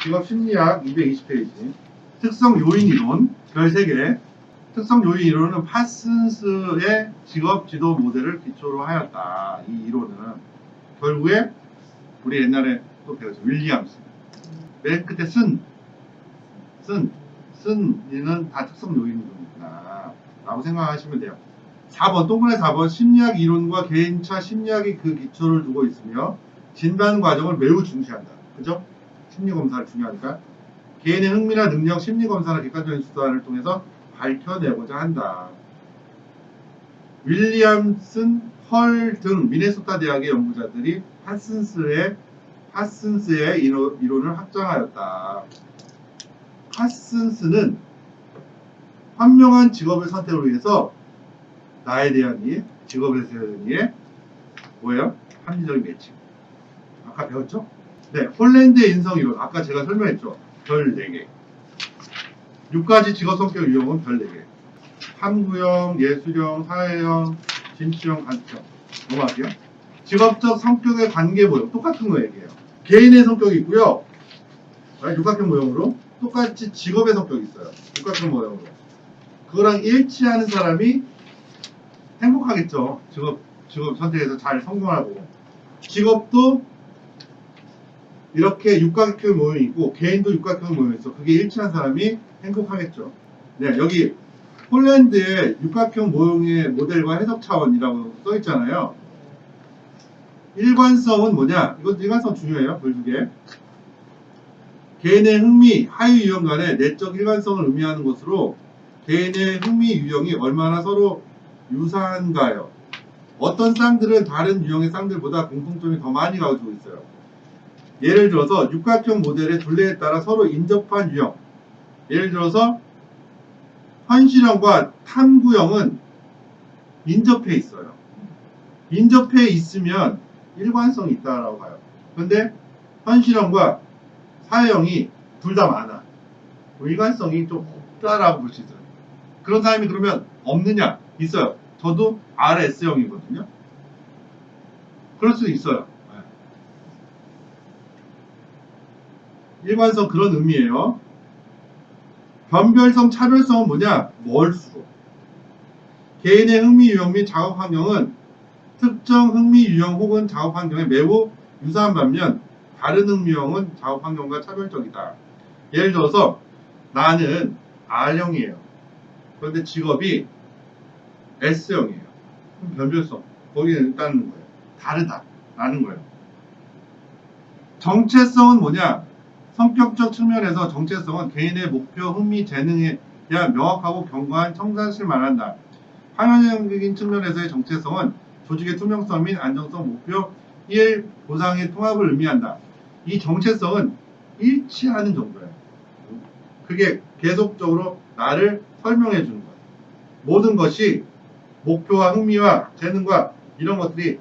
직업 심리학 220페이지. 특성 요인 이론 별 3개. 특성 요인 이론은 파슨스의 직업 지도 모델을 기초로 하였다. 이 이론은 결국에 우리 옛날에 또 배웠죠. 윌리엄스. 맨 끝에 쓴이는 다 특성 요인 이론이구나 라고 생각하시면 돼요. 4번 동그라미 4번 심리학 이론과 개인차 심리학이 그 기초를 두고 있으며 진단 과정을 매우 중시한다. 그죠? 심리검사를 중요하니까 개인의 흥미나 능력, 심리검사나 객관적인 수단을 통해서 밝혀내고자 한다. 윌리엄슨, 헐 등 미네소타 대학의 연구자들이 파슨스의 이론을 확장하였다. 파슨스는 현명한 직업의 선택을 위해서 나에 대한 이해, 직업에 대한 이해, 뭐예요? 합리적인 매칭. 아까 배웠죠? 네, 홀랜드의 인성 이론. 아까 제가 설명했죠. 별 4개. 6가지 직업 성격 유형은 별 4개. 탐구형, 예술형, 사회형, 진취형, 간투형. 넘어갈게요. 직업적 성격의 관계 모형. 똑같은 거 얘기해요. 개인의 성격이 있고요. 육각형 모형으로. 똑같이 직업의 성격이 있어요. 육각형 모형으로. 그거랑 일치하는 사람이 행복하겠죠. 직업 선택에서 잘 성공하고. 직업도 이렇게 육각형 모형이 있고 개인도 육각형 모형이 있어. 그게 일치한 사람이 행복하겠죠. 네, 여기 폴란드의 육각형 모형의 모델과 해석 차원이라고 써 있잖아요. 일관성은 뭐냐? 이것도 일관성 중요해요. 별 2개. 개인의 흥미, 하위 유형 간의 내적 일관성을 의미하는 것으로 개인의 흥미 유형이 얼마나 서로 유사한가요? 어떤 쌍들은 다른 유형의 쌍들보다 공통점이 더 많이 가지고 있어요. 예를 들어서 육각형 모델의 둘레에 따라 서로 인접한 유형. 예를 들어서 현실형과 탐구형은 인접해 있어요. 인접해 있으면 일관성이 있다라고 봐요. 그런데 현실형과 사회형이 둘 다 많아. 일관성이 좀 없다라고 볼 수 있어요. 그런 사람이 그러면 없느냐? 있어요. 저도 RS형이거든요. 그럴 수 있어요. 일관성 그런 의미예요. 변별성, 차별성은 뭐냐? 멀수록. 개인의 흥미 유형 및 작업 환경은 특정 흥미 유형 혹은 작업 환경에 매우 유사한 반면 다른 흥미 유형은 작업 환경과 차별적이다. 예를 들어서 나는 R형이에요. 그런데 직업이 S형이에요. 그럼 변별성. 거기는 있다는 거예요. 다르다라는 거예요. 정체성은 뭐냐? 성격적 측면에서 정체성은 개인의 목표, 흥미, 재능에 대한 명확하고 견고한 청사실 말한다. 방향적인 측면에서의 정체성은 조직의 투명성 및 안정성, 목표, 일, 보상의 통합을 의미한다. 이 정체성은 일치하는 정도예요. 그게 계속적으로 나를 설명해 주는 거예요. 모든 것이 목표와 흥미와 재능과 이런 것들이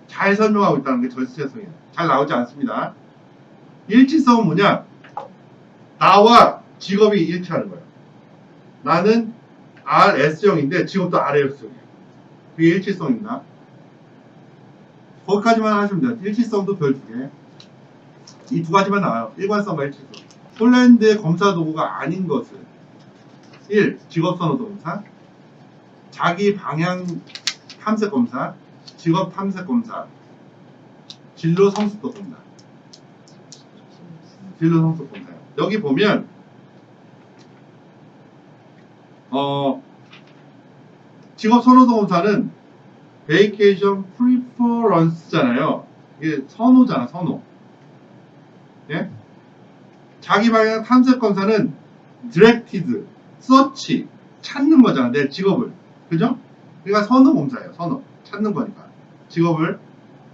잘 설명하고 있다는 게 정체성이에요. 잘 나오지 않습니다. 일치성은 뭐냐? 나와 직업이 일치하는 거예요. 나는 RS형인데 직업도 RS형이에요. 그게 일치성 있나? 거기까지만 하시면 돼요. 일치성도 별 2개. 이 2가지만 나와요. 일관성과 일치성. 폴란드의 검사 도구가 아닌 것은 1. 직업선호도 검사, 자기 방향 탐색 검사, 직업 탐색 검사, 진로 성숙도 검사. 진로 성숙 검사예요. 여기 보면 직업 선호도 검사는 베이케이션 프리퍼런스잖아요. 이게 선호잖아, 선호. 예? 자기 방향 탐색 검사는 디렉티드, 서치, 찾는 거잖아, 내 직업을. 그죠? 그러니까 선호 검사예요, 선호. 찾는 거니까. 직업을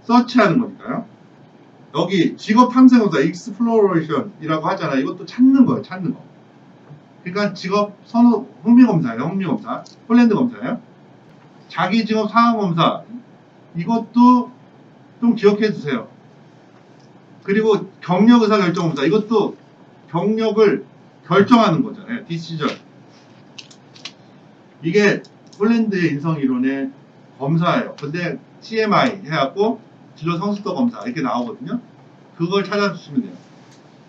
서치하는 거니까요. 여기 직업 탐색 검사, 익스플로레이션이라고 하잖아. 이것도 찾는 거예요, 찾는 거. 그러니까 직업 선호, 흥미 검사예요, 흥미 검사. 폴란드 검사예요. 자기 직업 상황 검사. 이것도 좀 기억해 주세요. 그리고 경력 의사 결정 검사. 이것도 경력을 결정하는 거잖아요. 디시전. 이게 폴란드의 인성 이론의 검사예요. 근데 CMI 해갖고 진로 성숙도 검사 이렇게 나오거든요. 그걸 찾아주시면 돼요.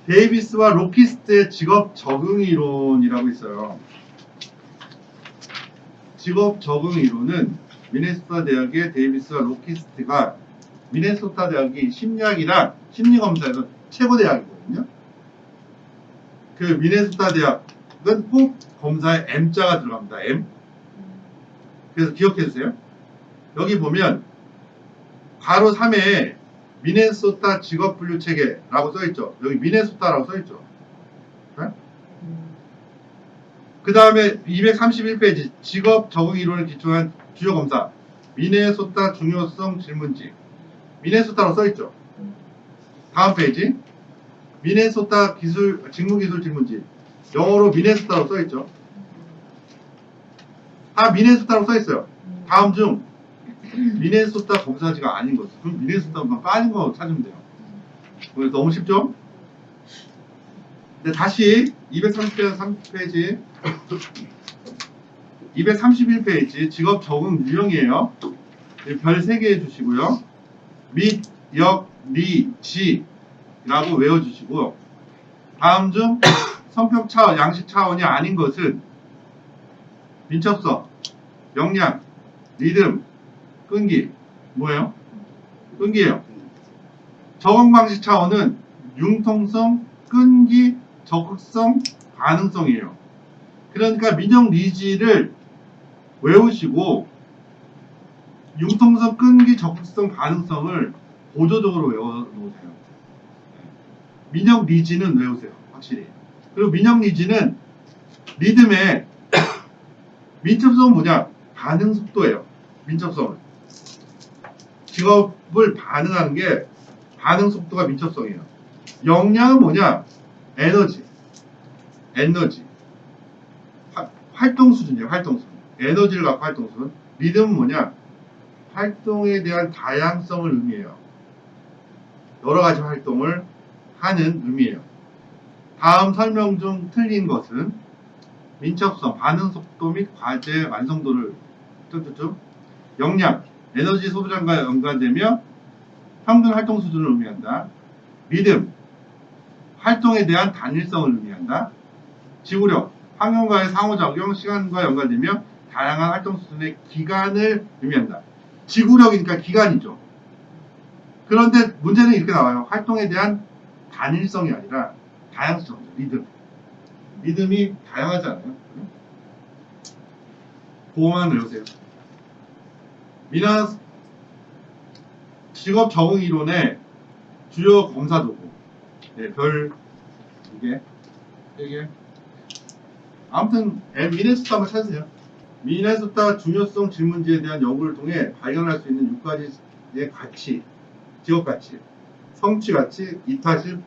데이비스와 로키스트의 직업 적응 이론이라고 있어요. 직업 적응 이론은 미네소타 대학의 데이비스와 로키스트가 미네소타 대학이 심리학이랑 심리검사에서 최고 대학이거든요. 그 미네소타 대학은 꼭 검사에 M자가 들어갑니다. M. 그래서 기억해 주세요. 여기 보면 괄호 3에 미네소타 직업분류 체계라고 써있죠. 여기 미네소타라고 써있죠. 네? 그 다음에 231페이지 직업 적응 이론을 기초한 주요 검사 미네소타 중요성 질문지 미네소타로 써있죠. 다음 페이지 미네소타 기술 직무기술 질문지 영어로 미네소타로 써있죠. 다 미네소타로 써있어요. 다음 중 미네소타 검사지가 아닌 것. 그럼 미네소타만 빠진 거 찾으면 돼요. 너무 쉽죠? 네, 다시 230페이지 231페이지 직업 적응 유형이에요. 별 3개 해주시고요. 및, 역, 리, 지 라고 외워주시고 다음 중 성격 차원, 양식 차원이 아닌 것은 민첩성, 역량, 리듬, 끈기 뭐예요? 끈기예요. 적응 방식 차원은 융통성, 끈기, 적극성, 가능성이에요. 그러니까 민영 리지를 외우시고 융통성, 끈기, 적극성, 가능성을 보조적으로 외워놓으세요. 민영 리지는 외우세요. 확실히. 그리고 민영 리지는 리듬의 민첩성은 뭐냐? 반응 속도예요. 민첩성은. 직업을 반응하는 게 반응 속도가 민첩성이에요. 역량은 뭐냐? 에너지. 활동 수준이에요. 활동 수준. 에너지를 갖고 활동 수준. 리듬은 뭐냐? 활동에 대한 다양성을 의미해요. 여러 가지 활동을 하는 의미예요. 다음 설명 중 틀린 것은 민첩성, 반응 속도 및 과제 완성도를 역량, 에너지 소비량과 연관되며 평균 활동 수준을 의미한다. 리듬, 활동에 대한 단일성을 의미한다. 지구력, 환경과의 상호작용, 시간과 연관되며 다양한 활동 수준의 기간을 의미한다. 지구력이니까 기간이죠. 그런데 문제는 이렇게 나와요. 활동에 대한 단일성이 아니라 다양성이죠. 리듬. 리듬이 다양하잖아요. 그거만 외우세요. 미나 직업 적응 이론의 주요 검사 도구. 네, 별 2개, 3개. 아무튼 미네소타 한번 찾으세요. 미네소타 중요성 질문지에 대한 연구를 통해 발견할 수 있는 6가지의 가치, 직업 가치, 성취 가치, 이타심,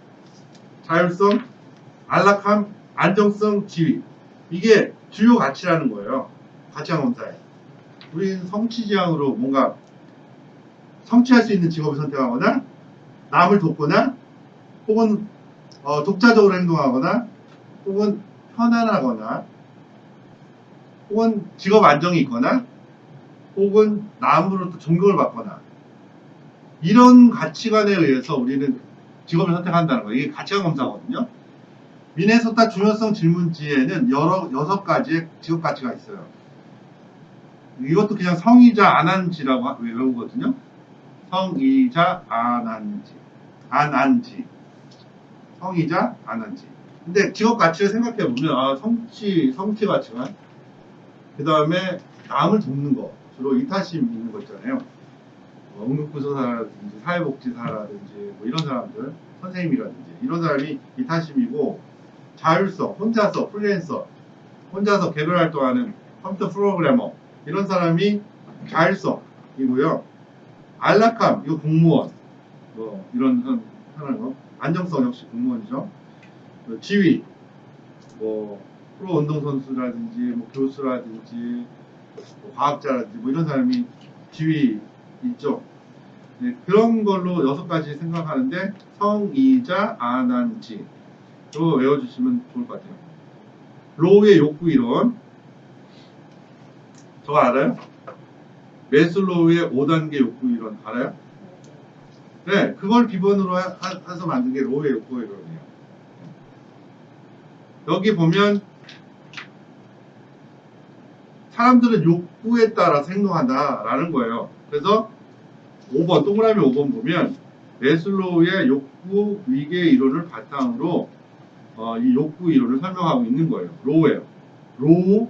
자율성, 안락함, 안정성, 지위. 이게 주요 가치라는 거예요. 가치관 검사에. 우리는 성취지향으로 뭔가 성취할 수 있는 직업을 선택하거나 남을 돕거나 혹은 독자적으로 행동하거나 혹은 편안하거나 혹은 직업 안정이 있거나 혹은 남으로부터 존경을 받거나 이런 가치관에 의해서 우리는 직업을 선택한다는 거예요. 이게 가치관 검사거든요. 미네소타 중요성 질문지에는 6가지의 직업 가치가 있어요. 이것도 그냥 성의자 안한지라고 외우거든요. 성의자 안한지 성의자 안한지. 근데 직업 가치를 생각해 보면 성취 가치관 그 다음에 남을 돕는 거 주로 이타심 있는 거 있잖아요. 응급구조사라든지 사회복지사라든지 뭐 이런 사람들 선생님이라든지 이런 사람이 이타심이고 자율성 혼자서 프리랜서 혼자서 개별 활동하는 컴퓨터 프로그래머 이런 사람이 자율성이고요. 안락함 이거 공무원 뭐 이런 하는 거 안정성 역시 공무원이죠. 지위 뭐 프로 운동선수라든지 뭐 교수라든지 뭐 과학자라든지 뭐 이런 사람이 지위 있죠. 네, 그런 걸로 6가지 생각하는데 성의자 안한지로 외워주시면 좋을 것 같아요. 로우의 욕구 이론 저거 알아요? 메슬로우의 5단계 욕구 이론 알아요? 네, 그걸 기본으로 해서 만든 게 로우의 욕구 이론이에요. 여기 보면 사람들은 욕구에 따라서 행동한다라는 거예요. 그래서 5번, 동그라미 5번 보면 매슬로우의 욕구 위계 이론을 바탕으로 이 욕구 이론을 설명하고 있는 거예요. 로우예요. 로우,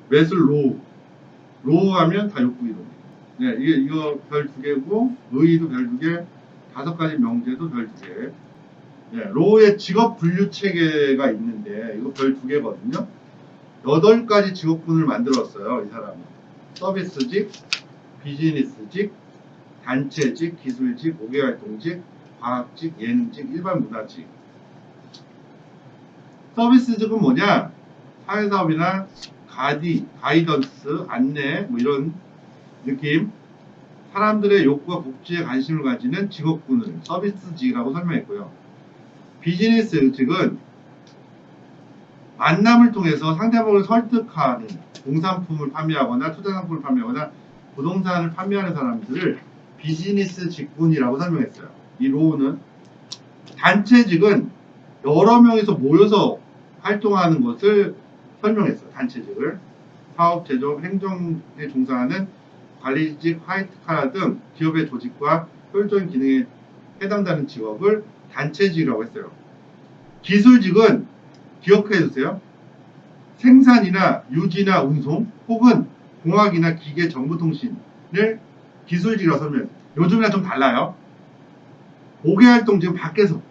매슬로우. 로우 하면 다 욕구 이론. 네, 이거 별 2개고, 의의도 별 2개, 5가지 명제도 별 2개. 네, 로우의 직업 분류 체계가 있는데, 이거 별 2개거든요. 8가지 직업군을 만들었어요, 이 사람은. 서비스직, 비즈니스직, 단체직, 기술직, 5개활동직, 과학직, 예능직, 일반 문화직. 서비스직은 뭐냐? 사회사업이나 가이던스, 안내, 뭐 이런 느낌. 사람들의 욕구와 복지에 관심을 가지는 직업군을 서비스직이라고 설명했고요. 비즈니스직은 만남을 통해서 상대방을 설득하는 공산품을 판매하거나 투자상품을 판매하거나 부동산을 판매하는 사람들을 비즈니스 직군이라고 설명했어요. 이 로우는 단체직은 여러 명이서 모여서 활동하는 것을 설명했어요. 단체직을 사업, 제조업, 행정에 종사하는 관리직, 화이트칼라 등 기업의 조직과 효율적인 기능에 해당되는 직업을 단체직이라고 했어요. 기술직은 기억해 주세요. 생산이나 유지나 운송 혹은 공학이나 기계 정보통신을 기술직이라고 설명해요. 요즘이랑 좀 달라요. 5개활동 지금 밖에서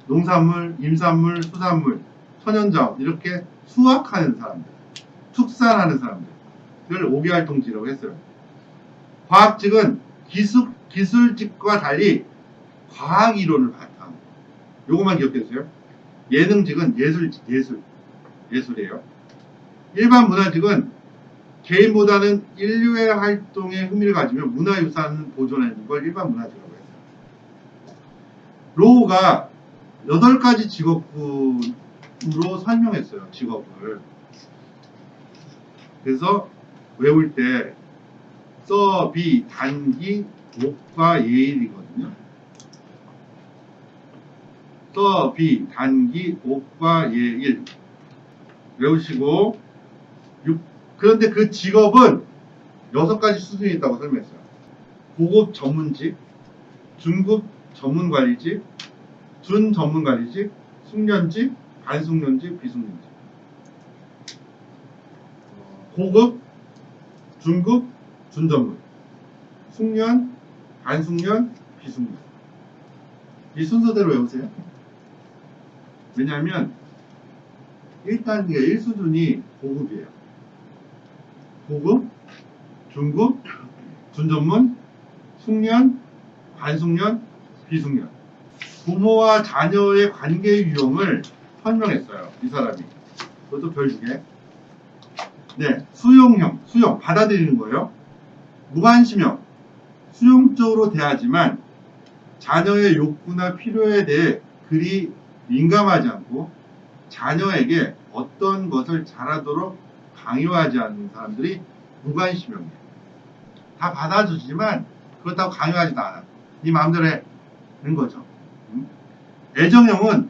농산물, 임산물, 수산물, 천연자원 이렇게 수확하는 사람들, 축산하는 사람들을 5개활동직이라고 했어요. 과학직은 기술직과 달리 과학 이론을 바탕. 요것만 기억해 주세요. 예능직은 예술이에요. 일반 문화직은 개인보다는 인류의 활동에 흥미를 가지며 문화유산을 보존하는 걸 일반 문화직이라고 했어요. 로우가 8가지 직업군으로 설명했어요. 직업을. 그래서 외울 때 서비, 단기, 옥과 예일이거든요. 서비, 단기, 옥과 예일 외우시고 그런데 그 직업은 6가지 수준이 있다고 설명했어요. 고급 전문직, 중급 전문관리직, 준전문관리직, 숙련직, 반숙련직, 비숙련직. 고급, 중급, 준전문, 숙련, 반숙련, 비숙련. 이 순서대로 외우세요. 왜냐하면 1단계 1수준이 고급이에요. 고급, 중급, 준전문, 숙련, 반숙련, 비숙련. 부모와 자녀의 관계 유형을 설명했어요. 이 사람이. 그것도 별 2개. 네, 수용, 받아들이는 거예요. 무관심형, 수용적으로 대하지만 자녀의 욕구나 필요에 대해 그리 민감하지 않고 자녀에게 어떤 것을 잘하도록 강요하지 않는 사람들이 무관심형이에요. 다 받아주지만 그렇다고 강요하지도 않아. 네 마음대로 해는 거죠. 애정형은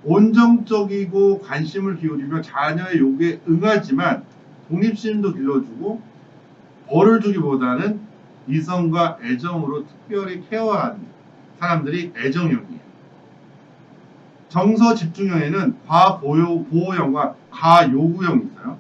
온정적이고 관심을 기울이며 자녀의 요구에 응하지만 독립심도 길러주고 벌을 주기보다는 이성과 애정으로 특별히 케어하는 사람들이 애정형이에요. 정서 집중형에는 과보호형과 과요구형이 있어요.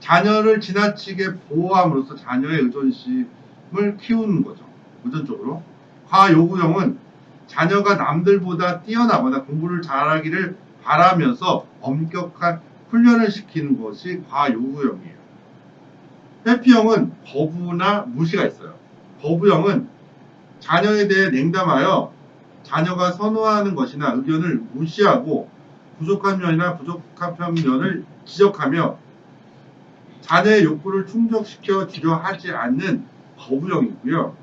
자녀를 지나치게 보호함으로써 자녀의 의존심을 키우는 거죠. 의존적으로. 과요구형은 자녀가 남들보다 뛰어나거나 공부를 잘하기를 바라면서 엄격한 훈련을 시키는 것이 과요구형이에요. 회피형은 거부나 무시가 있어요. 거부형은 자녀에 대해 냉담하여 자녀가 선호하는 것이나 의견을 무시하고 부족한 면이나 부족한 면을 지적하며 자녀의 욕구를 충족시켜 주려 하지 않는 거부형이고요.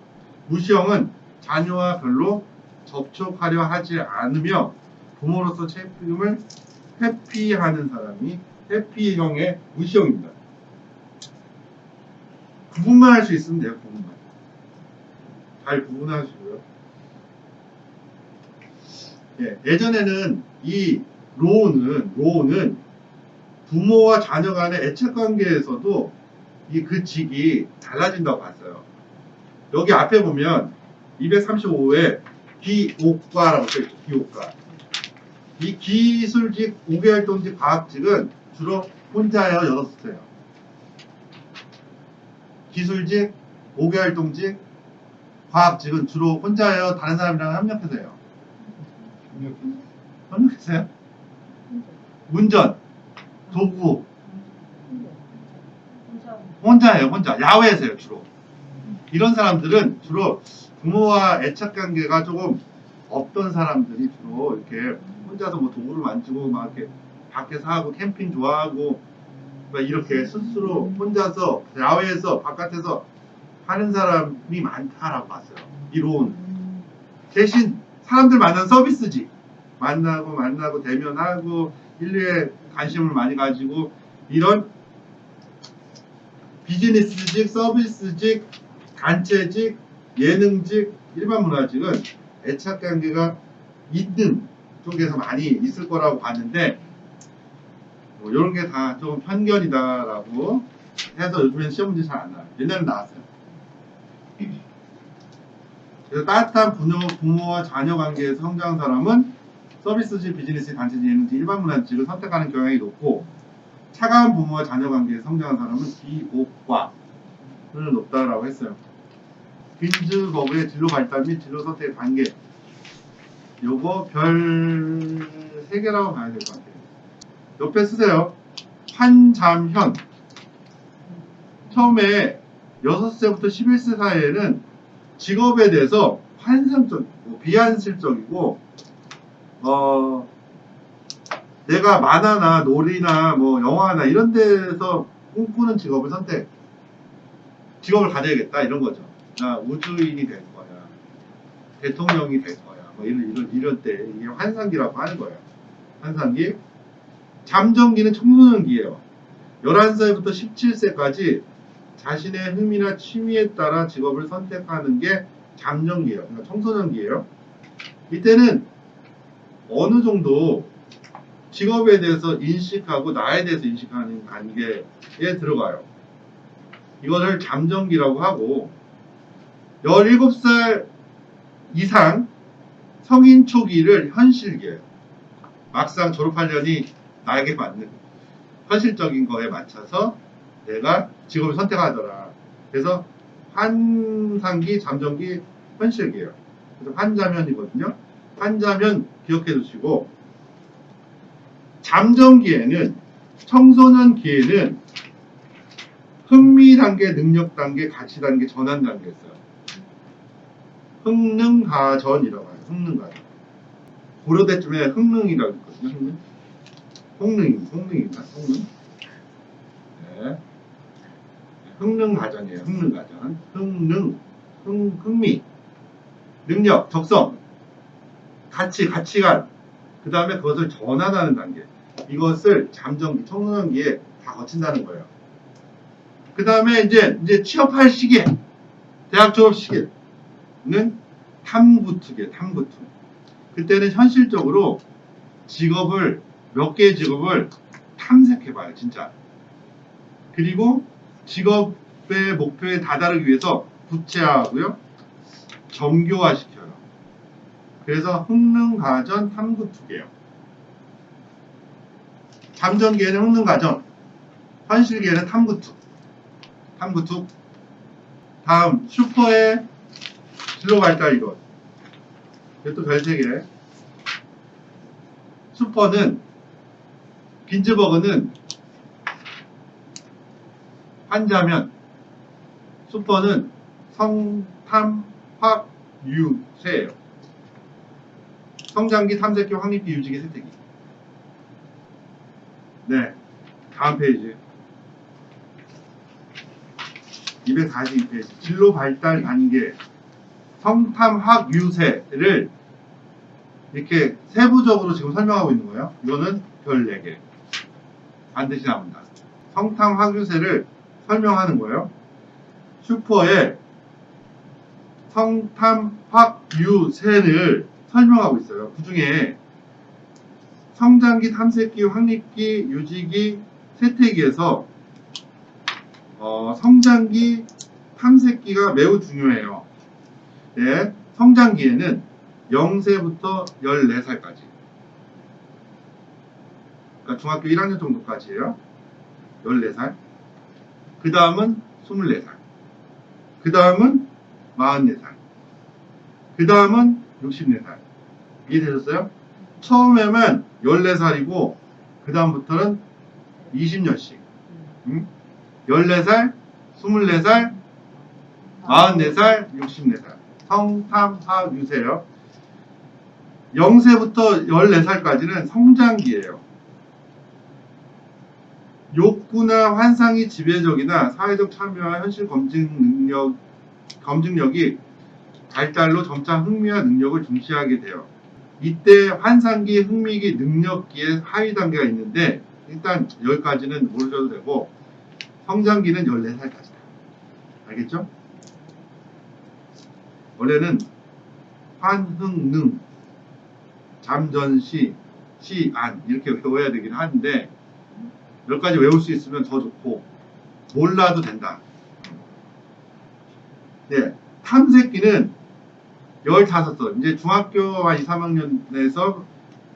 무시형은 자녀와 별로 접촉하려 하지 않으며 부모로서 책임을 회피하는 사람이 회피형의 무시형입니다. 구분만 할 수 있으면 돼요. 구분만. 잘 구분하시고요. 예, 예전에는 이 로우는 부모와 자녀 간의 애착 관계에서도 그 직이 달라진다고 봤어요. 여기 앞에 보면 235에 기옥과라고 써있죠. 기옥과. 이 기술직, 5개활동직, 과학직은 주로 혼자예요, 여럿이세요. 기술직, 5개활동직, 과학직은 주로 혼자예요, 다른 사람이랑 협력해서 해요. 협력해서요? 운전, 도구, 혼자예요, 혼자. 야외에서 해요, 주로. 이런 사람들은 주로 부모와 애착관계가 조금 없던 사람들이 주로 이렇게 혼자서 뭐 도구를 만지고 막 이렇게 밖에서 하고 캠핑 좋아하고 막 이렇게 스스로 혼자서 야외에서 바깥에서 하는 사람이 많다라고 봤어요. 이론. 대신 사람들 만나는 서비스지. 만나고 대면하고 인류에 관심을 많이 가지고 이런 비즈니스직, 서비스직, 단체직, 예능직, 일반 문화직은 애착관계가 있는 쪽에서 많이 있을 거라고 봤는데 뭐 이런 게 다 조금 편견이다라고 해서 요즘엔 시험 문제 잘 안 나와요. 옛날엔 나왔어요. 그래서 따뜻한 부모와 자녀 관계에서 성장한 사람은 서비스직, 비즈니스, 단체직, 예능직, 일반 문화직을 선택하는 경향이 높고 차가운 부모와 자녀 관계에서 성장한 사람은 비옥과는 높다라고 했어요. 빈즈버그의 진로 발달 및 진로 선택의 단계. 요거 별 3개라고 봐야 될 것 같아요. 옆에 쓰세요. 환잠현. 처음에 6세부터 11세 사이에는 직업에 대해서 환상적, 비현실적이고, 내가 만화나 놀이나 뭐 영화나 이런 데서 꿈꾸는 직업을 직업을 가져야겠다 이런 거죠. 나 우주인이 될 거야. 대통령이 될 거야. 뭐 이런 때 이게 환상기라고 하는 거예요. 환상기. 잠정기는 청소년기예요. 11살부터 17세까지 자신의 흥미나 취미에 따라 직업을 선택하는 게 잠정기예요. 그러니까 청소년기예요. 이때는 어느 정도 직업에 대해서 인식하고 나에 대해서 인식하는 단계에 들어가요. 이거를 잠정기라고 하고 17살 이상 성인 초기를 현실기예요. 막상 졸업하려니 나에게 맞는 현실적인 거에 맞춰서 내가 직업을 선택하더라. 그래서 환상기, 잠정기, 현실기예요. 그래서 환자면이거든요. 환자면 기억해 두시고 잠정기에는 청소년기에는 흥미 단계, 능력 단계, 가치 단계, 전환 단계 있어요. 흥능가전이라고 해요. 흥능가전. 고려대쯤에 흥능이라고 있거든요. 홍능인가? 홍능? 네. 흥능가전이에요. 흥능가전. 흥미, 능력, 적성, 가치관. 그 다음에 그것을 전환하는 단계. 이것을 잠정기, 청소년기에 다 거친다는 거예요. 그 다음에 이제 취업할 시기에, 대학 졸업 시기에는 탐구투기예요. 탐구투. 그때는 현실적으로 몇 개의 직업을 탐색해봐요. 진짜. 그리고 직업의 목표에 다다르기 위해서 구체화하고요. 정교화시켜요. 그래서 흥능가전 탐구투기예요. 잠정기에는 흥능가전, 현실기에는 탐구투. 다음 슈퍼의 진로 발달 이론. 이것도 별 3개. 슈퍼는 빈즈버그는 환자면, 슈퍼는 성탐확유세예요. 성장기, 탐색기, 확립기, 유지기, 세태기. 네, 다음 페이지. 242페이지. 진로 발달 단계, 성탐확유세를 이렇게 세부적으로 지금 설명하고 있는 거예요. 이거는 별 4개. 반드시 나옵니다. 성탐확유세를 설명하는 거예요. 슈퍼에 성탐확유세를 설명하고 있어요. 그 중에 성장기, 탐색기, 확립기, 유지기, 쇠퇴기에서 성장기, 탐색기가 매우 중요해요. 네, 성장기에는 0세부터 14살까지. 그러니까 중학교 1학년 정도까지예요. 14살. 그 다음은 24살. 그 다음은 44살. 그 다음은 64살. 이해되셨어요? 처음에만 14살이고, 그 다음부터는 20년씩. 14살, 24살, 44살, 64살. 성탐하유세요. 0세부터 14살까지는 성장기예요. 욕구나 환상이 지배적이나 사회적 참여와 현실 검증력이 발달로 점차 흥미와 능력을 중시하게 돼요. 이때 환상기, 흥미기, 능력기의 하위 단계가 있는데 일단 여기까지는 모르셔도 되고 성장기는 14살까지다. 알겠죠? 원래는 환흥능, 잠전시, 시안 이렇게 외워야 되긴 하는데 몇 가지 외울 수 있으면 더 좋고 몰라도 된다. 네, 탐색기는 15살, 이제 중학교 한 2, 3학년에서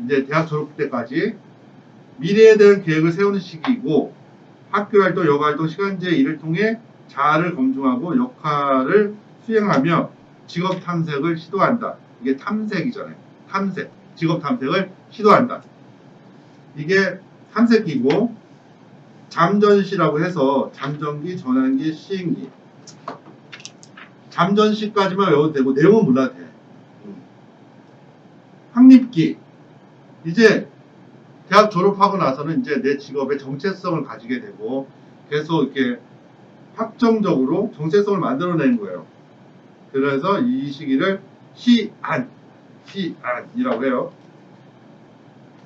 이제 대학 졸업 때까지 미래에 대한 계획을 세우는 시기이고 학교활동, 여가활동, 시간제 일을 통해 자아를 검증하고 역할을 수행하며 직업 탐색을 시도한다. 이게 탐색이잖아요. 탐색, 직업 탐색을 시도한다. 이게 탐색기고 잠전시라고 해서 잠전기, 전환기, 시행기. 잠전시까지만 외워도 되고 내용은 몰라도 돼. 확립기. 이제 대학 졸업하고 나서는 이제 내 직업의 정체성을 가지게 되고 계속 이렇게 확정적으로 정체성을 만들어내는 거예요. 그래서 이 시기를 시안이라고 해요.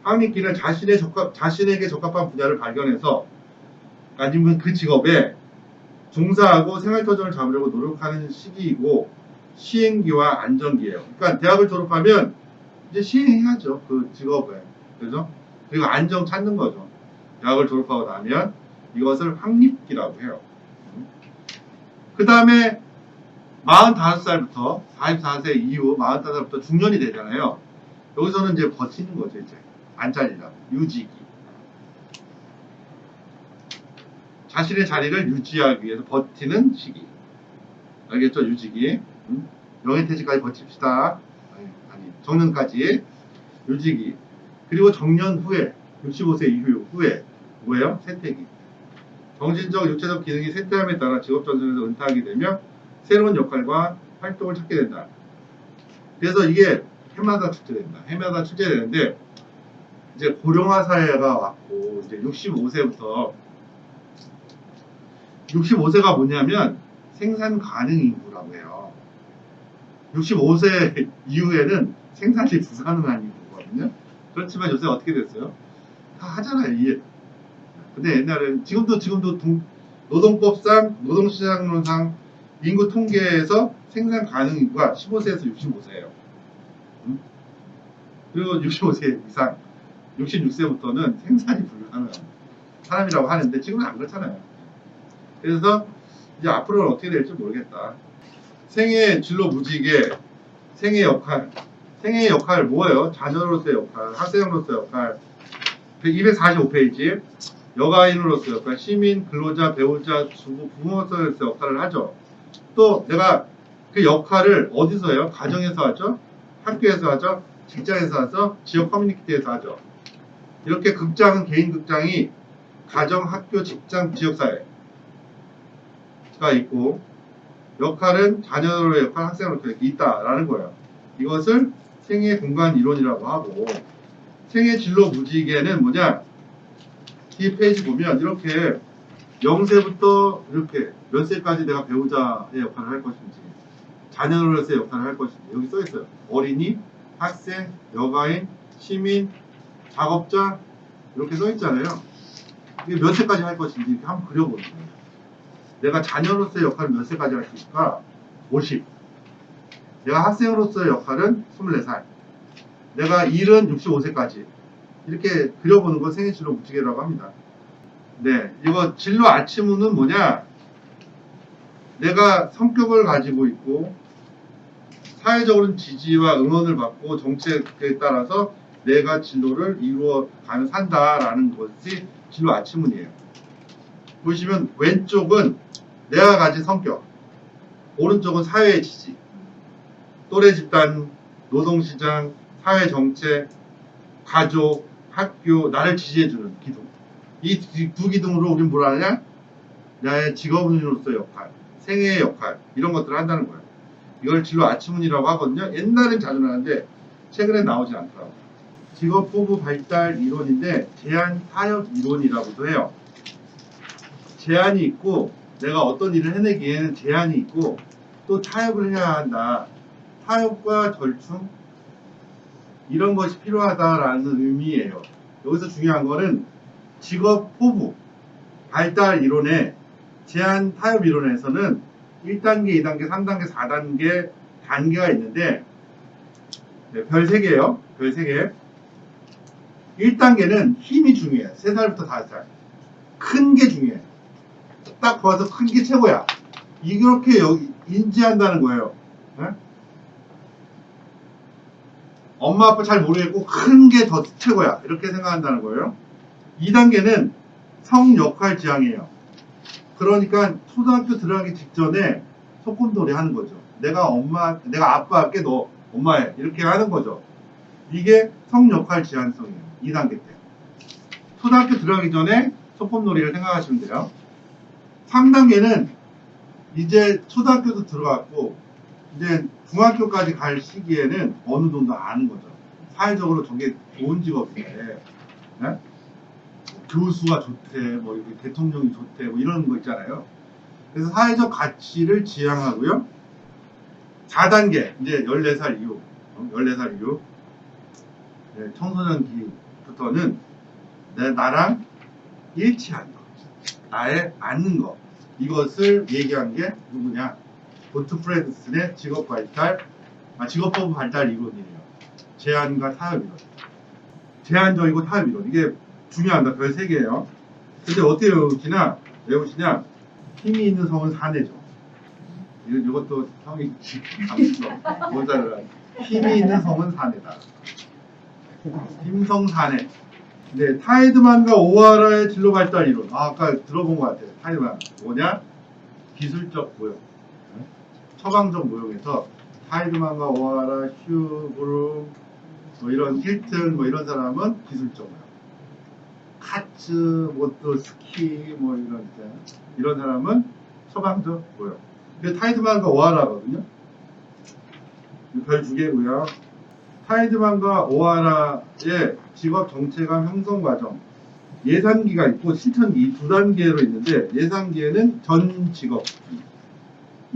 확립기는 자신에게 적합한 분야를 발견해서 아니면 그 직업에 종사하고 생활터전을 잡으려고 노력하는 시기이고 시행기와 안정기예요. 그러니까 대학을 졸업하면 이제 시행해야죠. 그 직업에. 그죠? 그리고 안정 찾는 거죠. 대학을 졸업하고 나면 이것을 확립기라고 해요. 그 다음에 45살부터 44세 이후 45살부터 중년이 되잖아요. 여기서는 이제 버티는 거죠. 이제 안 잘리려고. 유지기. 자신의 자리를 유지하기 위해서 버티는 시기. 알겠죠? 유지기. 명예퇴직까지 버팁시다. 아니, 정년까지. 유지기. 그리고 정년 후에, 65세 이후에, 뭐예요? 쇠퇴기. 정신적, 육체적 기능이 쇠퇴함에 따라 직업 전선에서 은퇴하게 되며 새로운 역할과 활동을 찾게 된다. 그래서 이게 해마다 출제된다. 해마다 출제되는데, 이제 고령화 사회가 왔고, 이제 65세가 뭐냐면 생산 가능 인구라고 해요. 65세 이후에는 생산이 불가능한 인구거든요. 그렇지만 요새 어떻게 됐어요? 다 하잖아요. 이해. 근데 옛날에는 지금도 노동법상 노동시장론상 인구 통계에서 생산 가능 인구가 15세에서 65세예요. 그리고 65세 이상 66세부터는 생산이 불가능한 사람이라고 하는데 지금은 안 그렇잖아요. 그래서 이제 앞으로는 어떻게 될지 모르겠다. 생애 진로 무지개, 생애 역할. 생애의 역할 뭐예요? 자녀로서의 역할, 학생으로서의 역할. 245페이지. 여가인으로서의 역할, 시민, 근로자, 배우자, 주부, 부모로서의 역할을 하죠. 또 내가 그 역할을 어디서 해요? 가정에서 하죠? 학교에서 하죠? 직장에서 하죠? 지역 커뮤니티에서 하죠. 이렇게 극장은 개인 극장이 가정, 학교, 직장, 지역사회 가 있고 역할은 자녀로의 역할, 학생으로서 이렇게 있다라는 거예요. 이것을 생애 공간 이론이라고 하고 생애 진로 무지개는 뭐냐? 뒤 페이지 보면 이렇게 0세부터 이렇게 몇 세까지 내가 배우자의 역할을 할 것인지 자녀로서의 역할을 할 것인지 여기 써 있어요. 어린이, 학생, 여가인, 시민, 작업자 이렇게 써 있잖아요. 이게 몇 세까지 할 것인지 이렇게 한번 그려보는 거예요. 내가 자녀로서의 역할을 몇 세까지 할 수 있을까? 50. 내가 학생으로서의 역할은 24살. 내가 일은 65세까지. 이렇게 그려보는 걸 생애 진로 묵지개라고 합니다. 네, 이거 진로 아치문은 뭐냐? 내가 성격을 가지고 있고 사회적으로는 지지와 응원을 받고 정책에 따라서 내가 진로를 이루어가며 산다라는 것이 진로 아치문이에요. 보시면 왼쪽은 내가 가진 성격, 오른쪽은 사회의 지지, 또래 집단, 노동시장, 사회정책, 가족, 학교, 나를 지지해주는 기둥. 이 두 기둥으로 우리는 뭘 하느냐? 나의 직업인으로서의 역할, 생애의 역할, 이런 것들을 한다는 거예요. 이걸 진로 아치문이라고 하거든요. 옛날엔 자주 나왔는데 최근엔 나오지 않더라고요. 직업 포부 발달 이론인데 제한 타협 이론이라고도 해요. 제한이 있고 내가 어떤 일을 해내기에는 제한이 있고 또 타협을 해야 한다. 타협과 절충 이런 것이 필요하다라는 의미예요. 여기서 중요한 거는 직업 포부 발달 이론의 제한 타협 이론에서는 1단계, 2단계, 3단계, 4단계 단계가 있는데 네, 별 3개예요. 별 3개. 1단계는 힘이 중요해. 3살부터 5살. 큰 게 중요해. 딱 봐서 큰 게 최고야. 이렇게 인지한다는 거예요. 네? 엄마 아빠 잘 모르겠고 큰 게 더 최고야. 이렇게 생각한다는 거예요. 2단계는 성역할 지향이에요. 그러니까 초등학교 들어가기 직전에 소꿉놀이 하는 거죠. 내가 아빠 할게, 너 엄마 해. 이렇게 하는 거죠. 이게 성역할 지향성이에요. 2단계 때. 초등학교 들어가기 전에 소꿉놀이를 생각하시면 돼요. 3단계는 이제 초등학교도 들어갔고 이제 중학교까지 갈 시기에는 어느 정도 아는 거죠. 사회적으로 저게 좋은 직업인데 네? 교수가 좋대, 뭐 이렇게 대통령이 좋대, 뭐 이런 거 있잖아요. 그래서 사회적 가치를 지향하고요. 4단계 이제 14살 이후, 14살 이후 네, 청소년기부터는 나랑 일치하는 거, 나의 맞는 거, 이것을 얘기한 게 누구냐? 고트프레드슨의 직업포부 발달 이론이에요. 제한과 타협 이론. 제한적이고 타협 이론. 이게 중요합니다. 별 3개예요. 근데 어떻게 외우시냐? 힘이 있는 성은 사내죠. 이것도 형이 감수성. 모자를 힘이 있는 성은 사내다. 힘성사내. 네, 타이드만과 오하라의 진로 발달 이론. 아까 들어본 것 같아요. 타이드만. 뭐냐? 기술적 모형. 처방적 모형에서 타이드만과 오하라, 휴브룸, 뭐 이런 힐튼, 뭐 이런 사람은 기술적 모형. 카츠, 또 스키, 뭐 이런 사람은 처방적 모형. 근데 타이드만과 오하라거든요. 별 2개고요. 타이드만과 오하라의 직업 정체감 형성 과정, 예상기가 있고 실천기 이 2단계로 있는데 예상기에는 전 직업기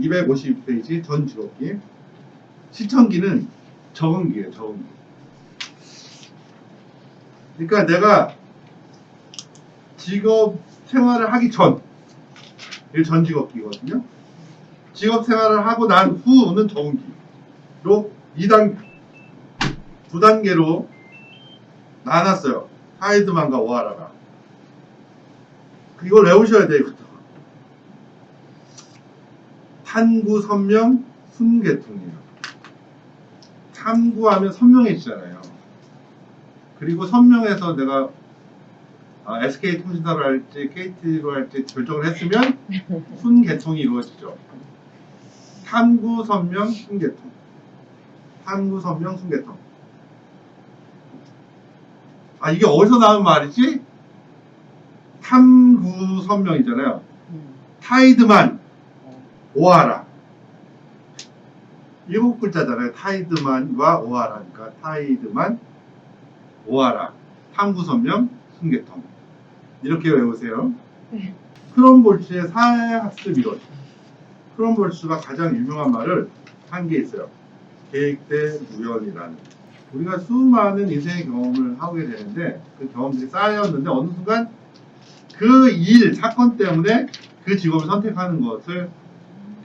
250페이지 전 직업기, 실천기는 적응기예요. 적응기. 그러니까 내가 직업 생활을 하기 전, 이게 전 직업기거든요. 직업 생활을 하고 난 후는 적응기로 2단계로 나눴어요. 타이드만과 오하라가. 이걸 외우셔야 돼요. 탐구, 선명, 순계통이에요. 탐구하면 선명해지잖아요. 그리고 선명해서 내가 SK통신사로 할지 KT로 할지 결정을 했으면 순계통이 이루어지죠. 탐구, 선명, 순계통. 탐구, 선명, 순계통. 이게 어디서 나온 말이지? 탐구, 선명이잖아요. 타이드만, 오하라. 7글자잖아요. 타이드만과 오하라니까. 타이드만, 오하라. 탐구, 선명, 순계통. 이렇게 외우세요. 크롬볼츠의 사회학습 이론. 크롬볼츠가 가장 유명한 말을 한 게 있어요. 계획된 우연이라는. 우리가 수많은 인생의 경험을 하게 되는데 그 경험들이 쌓였는데 어느 순간 그 사건 때문에 그 직업을 선택하는 것을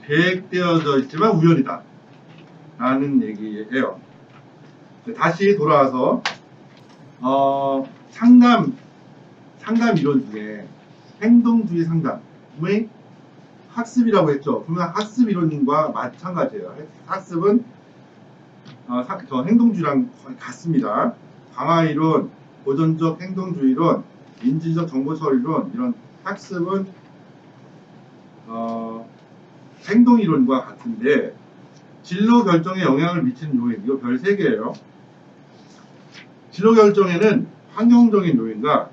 계획되어져 있지만 우연이다 라는 얘기예요. 다시 돌아와서 상담 이론 중에 행동주의 상담의 학습이라고 했죠. 그러면 학습 이론과 마찬가지예요. 학습은 저 행동주의랑 거의 같습니다. 강화 이론, 고전적 행동주의 이론, 인지적 정보 처리 이론, 이런 학습은 행동 이론과 같은데 진로 결정에 영향을 미치는 요인, 이거 별 3개예요. 진로 결정에는 환경적인 요인과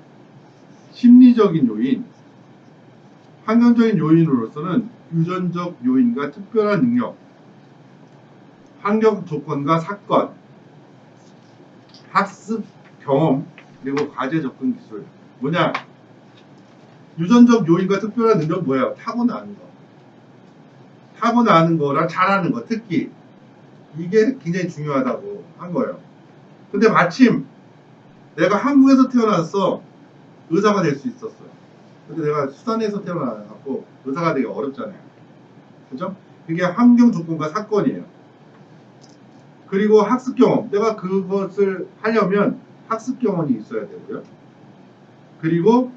심리적인 요인, 환경적인 요인으로서는 유전적 요인과 특별한 능력, 환경 조건과 사건, 학습 경험, 그리고 과제 접근 기술. 뭐냐? 유전적 요인과 특별한 능력은 뭐예요? 타고나는 거. 타고나는 거랑 잘하는 거, 특기. 이게 굉장히 중요하다고 한 거예요. 근데 마침 내가 한국에서 태어나서 의사가 될 수 있었어요. 근데 내가 수단에서 태어나갖고 의사가 되기 어렵잖아요. 그죠? 그게 환경 조건과 사건이에요. 그리고 학습 경험. 내가 그것을 하려면 학습 경험이 있어야 되고요. 그리고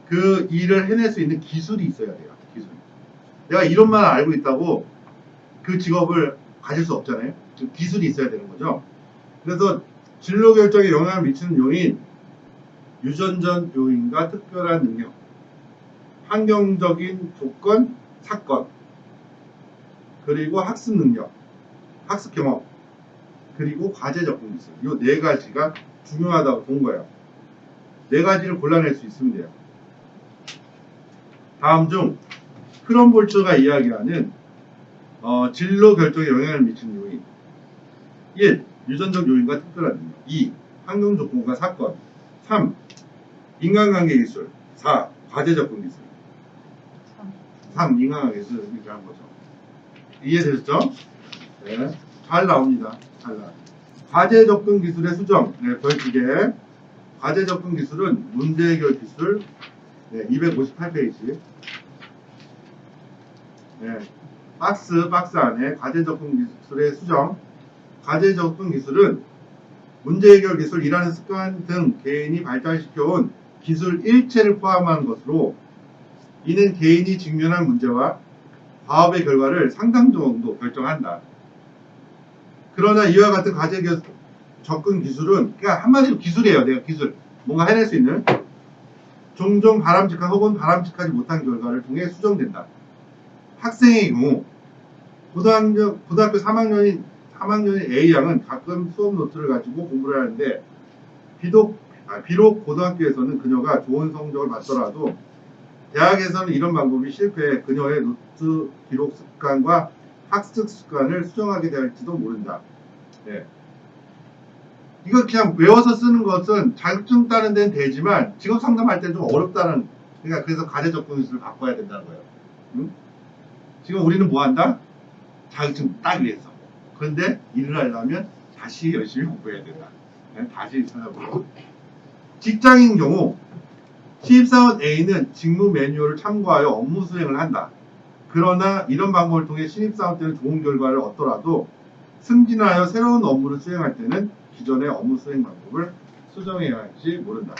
그 일을 해낼 수 있는 기술이 있어야 돼요. 기술. 내가 이론만 알고 있다고 그 직업을 가질 수 없잖아요. 그 기술이 있어야 되는 거죠. 그래서 진로 결정에 영향을 미치는 요인, 유전적 요인과 특별한 능력, 환경적인 조건, 사건, 그리고 학습 능력, 학습 경험, 그리고 과제 접근 기술. 이 4가지가 중요하다고 본 거예요. 4가지를 골라낼 수 있으면 돼요. 다음 중 크럼볼츠가 이야기하는 진로 결정에 영향을 미치는 요인. 1. 유전적 요인과 특별한 능력. 2. 환경 조건과 사건. 3. 인간관계 기술. 4. 과제 접근 기술. 3. 인간관계 기술. 이렇게 한 거죠. 이해되셨죠? 네. 잘 나옵니다. 잘 나와요. 과제 접근 기술의 수정. 네, 별 2개. 과제 접근 기술은 문제 해결 기술. 네, 258페이지. 네, 박스 안에 과제 접근 기술의 수정. 과제 접근 기술은 문제 해결 기술, 일하는 습관 등 개인이 발달시켜온 기술 일체를 포함한 것으로 이는 개인이 직면한 문제와 과업의 결과를 상당 정도 결정한다. 그러나 이와 같은 과제 접근 기술은 그냥 한마디로 기술이에요. 내가 기술. 뭔가 해낼 수 있는 종종 바람직한 혹은 바람직하지 못한 결과를 통해 수정된다. 학생의 경우 고등학교 3학년인 A양은 가끔 수업 노트를 가지고 공부를 하는데 비록 고등학교에서는 그녀가 좋은 성적을 받더라도 대학에서는 이런 방법이 실패해 그녀의 노트 기록 습관과 학습 습관을 수정하게 될지도 모른다. 네. 이거 그냥 외워서 쓰는 것은 자격증 따는 데는 되지만 직업 상담할 때는 좀 어렵다는, 그러니까 그래서 과제 접근 기술을 바꿔야 된다는 거예요. 응? 지금 우리는 뭐 한다? 자격증 따기 위해서. 그런데 일을 하려면 다시 열심히 공부해야 된다. 다시 찾아보고. 직장인 경우 신입사원 A는 직무 매뉴얼을 참고하여 업무 수행을 한다. 그러나 이런 방법을 통해 신입사원 때는 좋은 결과를 얻더라도 승진하여 새로운 업무를 수행할 때는 기존의 업무 수행 방법을 수정해야 할지 모른다.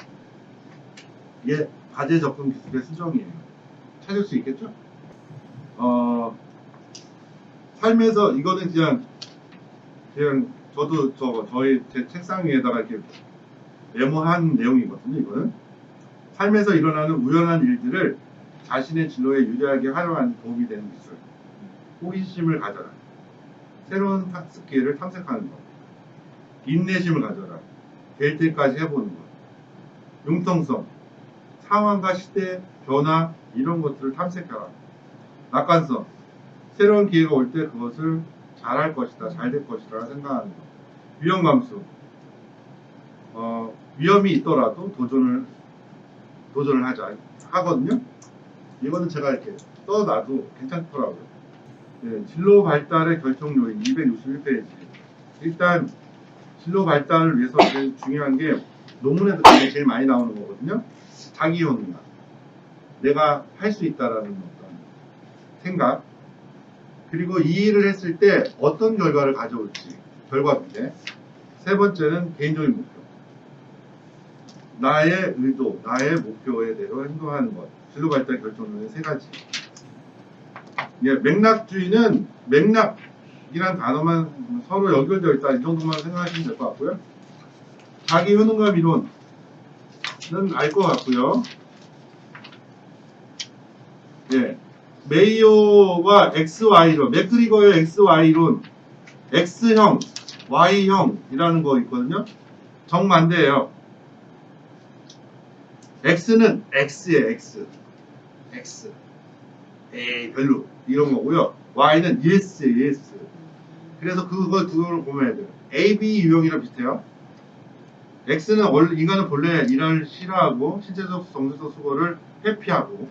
이게 과제 접근 기술의 수정이에요. 찾을 수 있겠죠? 삶에서 이거는 그냥 저도 제 책상 위에다가 이렇게 메모한 내용이거든요. 이거는 삶에서 일어나는 우연한 일들을 자신의 진로에 유리하게 활용하는 도움이 되는 기술. 호기심을 가져라. 새로운 학습 기회를 탐색하는 것. 인내심을 가져라. 될 때까지 해보는 것. 융통성. 상황과 시대, 변화 이런 것들을 탐색하라. 낙관성. 새로운 기회가 올 때 그것을 잘할 것이다, 잘 될 것이다 생각하는 것. 위험 감수. 위험이 있더라도 도전을 하거든요. 이거는 제가 이렇게 써놔도 괜찮더라고요. 네, 진로 발달의 결정 요인 261페이지. 일단 진로 발달을 위해서 제일 중요한 게 논문에서 제일 많이 나오는 거거든요. 자기 효능감. 내가 할 수 있다라는 어떤 생각. 그리고 이 일을 했을 때 어떤 결과를 가져올지. 결과 문제. 세 번째는 개인적인 목표. 나의 의도, 나의 목표에 대로 행동하는 것. 진로 발달 결정론의 세 가지. 예, 맥락주의는 맥락이란 단어만 서로 연결되어 있다. 이 정도만 생각하시면 될 것 같고요. 자기 효능감 이론은 알 것 같고요. 예, 메이어와 XY론, 맥그리거의 XY론, X형, Y형이라는 거 있거든요. 정반대예요. X는 X예요, X. X. 에이, 별로. 이런 거고요. Y는 Yes예요, Yes. 그래서 그걸 두 개를 보면 돼요. AB 유형이랑 비슷해요. X는 원래, 인간은 본래 일을 싫어하고, 신체적, 정서적 수고를 회피하고,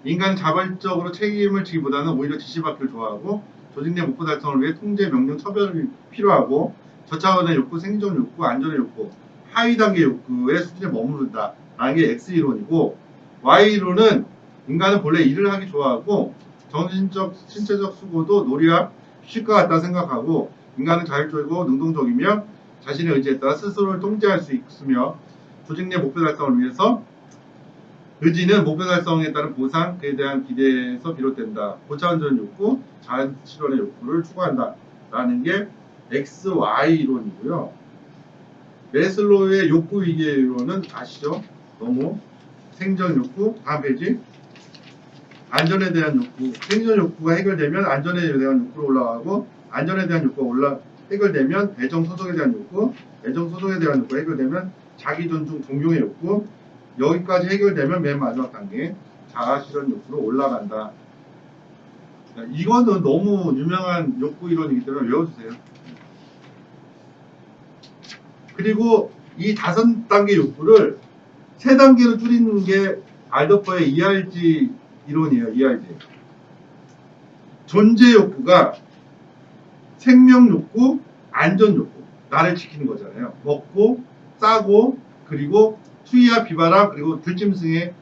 인간은 자발적으로 책임을 지기보다는 오히려 지시받기를 좋아하고, 조직 내 목표 달성을 위해 통제, 명령, 처벌이 필요하고, 저차원의 욕구, 생존 욕구, 안전의 욕구, 하위 단계 욕구의 수준에 머무른다. 라는 게 X이론이고, Y이론은 인간은 본래 일을 하기 좋아하고, 정신적, 신체적 수고도 놀이와 쉴 것 같다 생각하고, 인간은 자율적이고 능동적이며, 자신의 의지에 따라 스스로를 통제할 수 있으며, 조직 내 목표 달성을 위해서 의지는 목표 달성에 따른 보상, 그에 대한 기대에서 비롯된다. 고차원적 욕구, 자연 실현의 욕구를 추구한다. 라는 게 XY 이론이고요. 메슬로우의 욕구 위계 이론은 아시죠? 너무 생존 욕구, 다음 페이지. 안전에 대한 욕구, 생존 욕구가 해결되면 안전에 대한 욕구로 올라가고, 안전에 대한 욕구가 해결되면 애정 소속에 대한 욕구, 애정 소속에 대한 욕구가 해결되면 자기 존중, 존경의 욕구, 여기까지 해결되면 맨 마지막 단계 자아 실현 욕구로 올라간다. 이거는 너무 유명한 욕구 이론이기 때문에 외워주세요. 그리고 이 5단계 욕구를 3단계로 줄이는 게 알더퍼의 ERG 이론이에요. ERG. 존재 욕구가 생명 욕구, 안전 욕구, 나를 지키는 거잖아요. 먹고, 싸고, 그리고 추위와 비바람, 그리고 들짐승의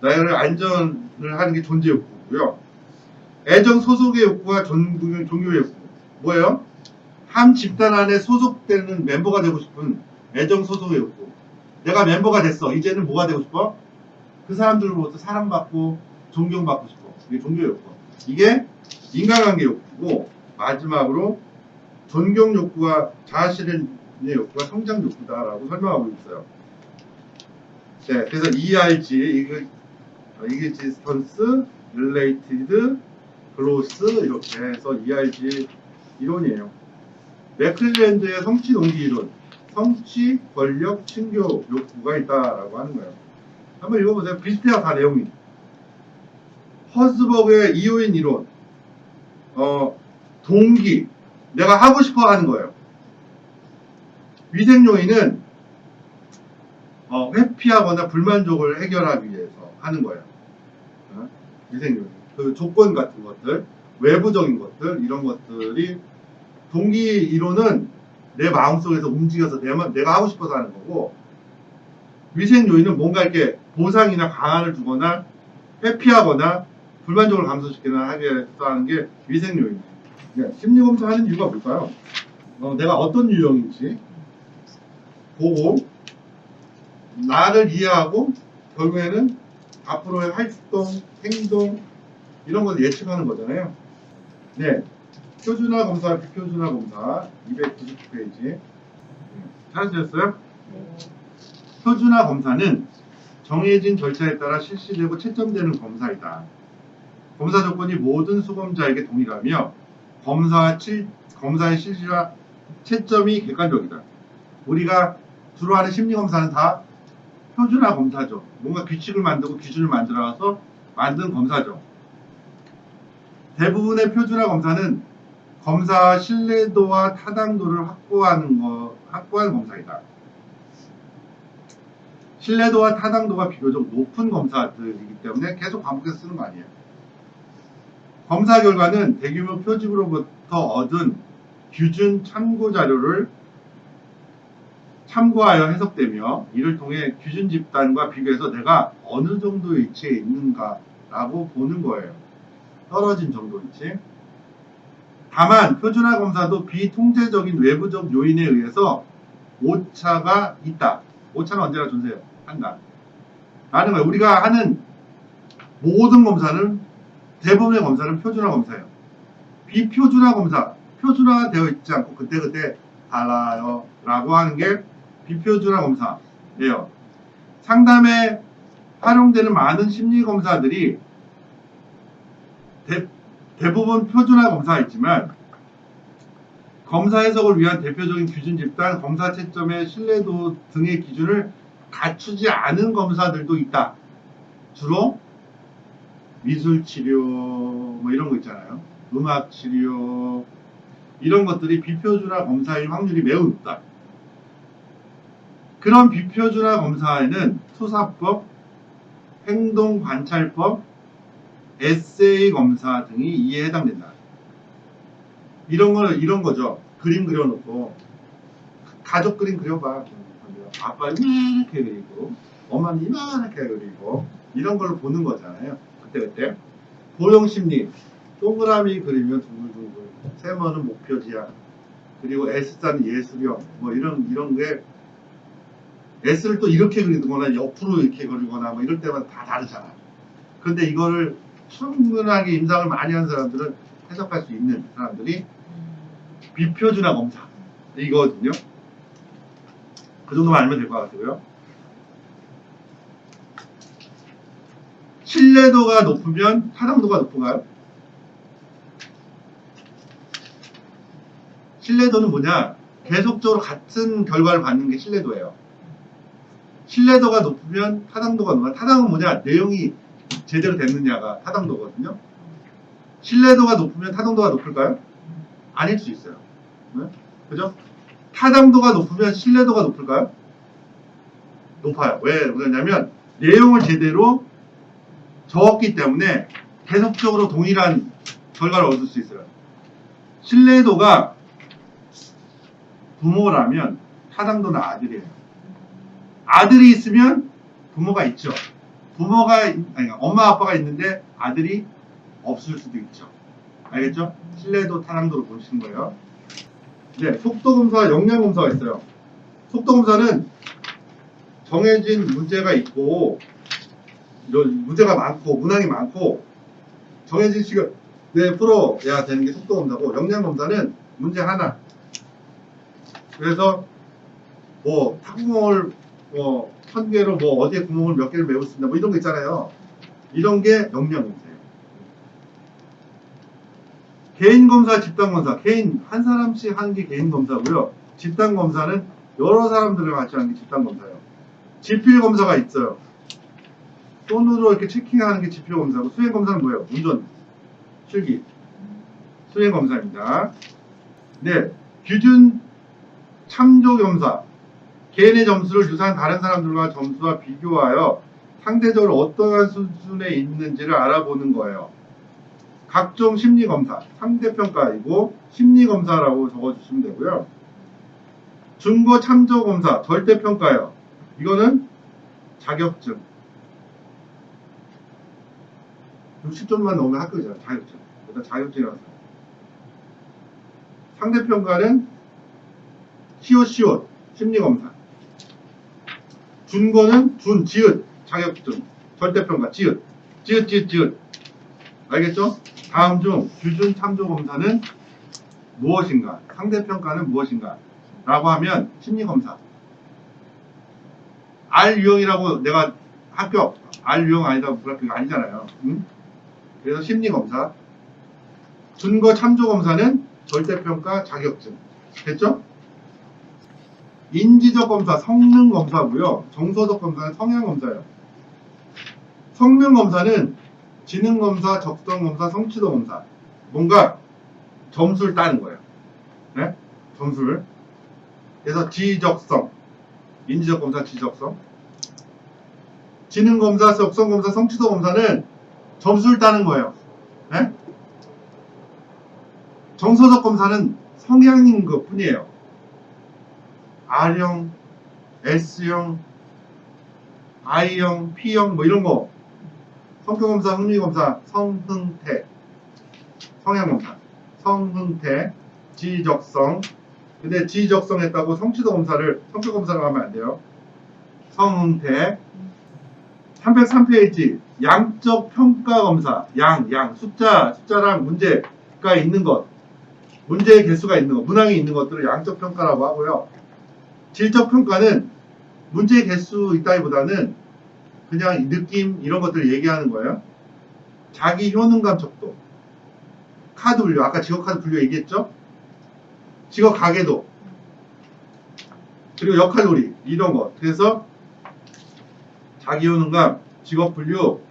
나를 안전을 하는 게 존재 욕구고요. 애정 소속의 욕구와 종교의 욕구. 뭐예요? 한 집단 안에 소속되는 멤버가 되고 싶은 애정 소속의 욕구. 내가 멤버가 됐어. 이제는 뭐가 되고 싶어? 그 사람들로부터 사랑받고 존경받고 싶어. 이게 종교의 욕구. 이게 인간관계 욕구고, 마지막으로 존경 욕구와 자아실현의 욕구가 성장 욕구다라고 설명하고 있어요. 네, 그래서 ERG, Existence, Related, Growth 이렇게 해서 ERG 이론이에요. 맥클랜드의 성취 동기 이론, 성취, 권력, 친교 욕구가 있다라고 하는 거예요. 한번 읽어보세요. 비슷해요, 다 내용이. 허스버그의 이요인 이론, 동기, 내가 하고 싶어 하는 거예요. 위생 요인은 회피하거나 불만족을 해결하기 위해서 하는 거예요. 위생 요인. 그 조건 같은 것들, 외부적인 것들, 이런 것들이 동기 이론은 내 마음속에서 움직여서 내가 하고 싶어서 하는 거고, 위생 요인은 뭔가 이렇게 보상이나 강화를 주거나 회피하거나 불만족을 감소시키거나 하기 위해서 하는 게 위생 요인이에요. 심리검사 하는 이유가 뭘까요? 내가 어떤 유형인지 보고 나를 이해하고 결국에는 앞으로의 활동, 행동 이런 걸 예측하는 거잖아요. 네, 표준화 검사, 비표준화 검사 299페이지 찾으셨어요? 네. 표준화 검사는 정해진 절차에 따라 실시되고 채점되는 검사이다. 검사 조건이 모든 수검자에게 동일하며 검사의 실시와 채점이 객관적이다. 우리가 주로 하는 심리검사는 다 표준화 검사죠. 뭔가 규칙을 만들고 기준을 만들어서 만든 검사죠. 대부분의 표준화 검사는 검사와 신뢰도와 타당도를 확보하는 검사이다. 신뢰도와 타당도가 비교적 높은 검사들이기 때문에 계속 반복해서 쓰는 거 아니에요. 검사 결과는 대규모 표집으로부터 얻은 기준 참고 자료를 참고하여 해석되며 이를 통해 기준 집단과 비교해서 내가 어느 정도 위치에 있는가라고 보는 거예요. 떨어진 정도 위치. 다만 표준화 검사도 비통제적인 외부적 요인에 의해서 오차가 있다. 오차는 언제나 존재해요. 한다. 라는 거예요. 우리가 하는 모든 검사는, 대부분의 검사는 표준화 검사예요. 비표준화 검사, 표준화가 되어 있지 않고 그때그때 달라요 라고 하는 게 비표준화 검사예요. 상담에 활용되는 많은 심리 검사들이 대부분 표준화 검사가 있지만, 검사 해석을 위한 대표적인 기준 집단, 검사 채점의 신뢰도 등의 기준을 갖추지 않은 검사들도 있다. 주로 미술 치료 뭐 이런 거 있잖아요. 음악 치료 이런 것들이 비표준화 검사일 확률이 매우 높다. 그런 비표준화 검사에는 수사법, 행동관찰법, 에세이 검사 등이 이에 해당된다. 이런 거죠. 그림 그려놓고 가족 그림 그려봐. 아빠 이렇게 그리고 엄마는 이렇게 그리고 이런 걸로 보는 거잖아요. 그때 보형심리, 동그라미 그리면 둥글둥글, 세모는 목표지야. 그리고 S자는 예술형, 뭐 이런 게 S를 또 이렇게 그리거나 옆으로 이렇게 그리거나 뭐 이럴 때마다 다 다르잖아. 근데 이거를 충분하게 임상을 많이 한 사람들은 해석할 수 있는 사람들이 비표준화 검사 이거거든요. 그 정도만 알면 될 것 같고요. 신뢰도가 높으면 타당도가 높은가요? 신뢰도는 뭐냐? 계속적으로 같은 결과를 받는 게 신뢰도예요. 신뢰도가 높으면 타당도가 높아요. 타당은 뭐냐? 내용이 제대로 됐느냐가 타당도거든요. 신뢰도가 높으면 타당도가 높을까요? 아닐 수 있어요. 네? 그죠? 타당도가 높으면 신뢰도가 높을까요? 높아요. 왜 그러냐면 내용을 제대로 적었기 때문에 계속적으로 동일한 결과를 얻을 수 있어요. 신뢰도가 부모라면 타당도는 아들이에요. 아들이 있으면 부모가 있죠. 엄마 아빠가 있는데 아들이 없을 수도 있죠. 알겠죠? 신뢰도 타당도로 보시는 거예요. 네, 속도검사, 역량검사가 있어요. 속도검사는 정해진 문제가 있고 문제가 많고 문항이 많고 정해진 시간 내에 풀어야 되는 게 속도검사고, 역량검사는 문제 하나. 그래서 뭐 탁구공을 뭐 1000개로 뭐 어디에 구멍을 몇 개를 메울 수 있나 뭐 이런 거 있잖아요. 이런 게 역량검사예요. 개인검사, 집단검사. 개인 한 사람씩 하는 게 개인검사고요. 집단검사는 여러 사람들을 같이 하는 게 집단검사예요. 지필검사가 있어요. 손으로 이렇게 체킹하는 게 지필검사고, 수행검사는 뭐예요? 운전, 실기. 수행검사입니다. 네, 규준 참조검사. 개인의 점수를 유사한 다른 사람들과 점수와 비교하여 상대적으로 어떠한 수준에 있는지를 알아보는 거예요. 각종 심리검사, 상대평가이고 심리검사라고 적어주시면 되고요. 중고 참조검사, 절대평가요. 이거는 자격증. 60점만 넘으면 합격이잖아요. 자격증. 일단 자격증이라서. 상대평가는 시옷, 심리검사. 준거는 지읒, 자격증. 절대평가, 지읒. 알겠죠? 다음 중 규준 참조검사는 무엇인가? 상대평가는 무엇인가? 라고 하면 심리검사. R 유형이라고 내가 합격, R 유형 아니다 불합격 아니잖아요. 응? 그래서 심리검사. 준거 참조검사는 절대평가, 자격증. 됐죠? 인지적 검사, 성능 검사고요. 정서적 검사는 성향 검사예요. 성능 검사는 지능 검사, 적성 검사, 성취도 검사. 뭔가 점수를 따는 거예요. 네? 점수를. 그래서 지적성, 인지적 검사, 지적성. 지능 검사, 적성 검사, 성취도 검사는 점수를 따는 거예요. 네? 정서적 검사는 성향인 것 뿐이에요. R형, S형, I형, P형 뭐 이런 거. 성격검사, 흥미검사, 성흥태, 성향검사, 성흥태, 지적성. 근데 지적성 했다고 성취도 검사를 성격검사로 하면 안 돼요. 성은태. 303페이지 양적 평가 검사. 숫자랑 문제가 있는 것, 문제의 개수가 있는 것, 문항이 있는 것들을 양적 평가라고 하고요. 질적 평가는 문제의 개수 있다기보다는 그냥 느낌 이런 것들을 얘기하는 거예요. 자기 효능감 척도, 카드 분류, 아까 직업 카드 분류 얘기했죠? 직업 가계도, 그리고 역할놀이 이런 것. 그래서 자기 효능감, 직업 분류,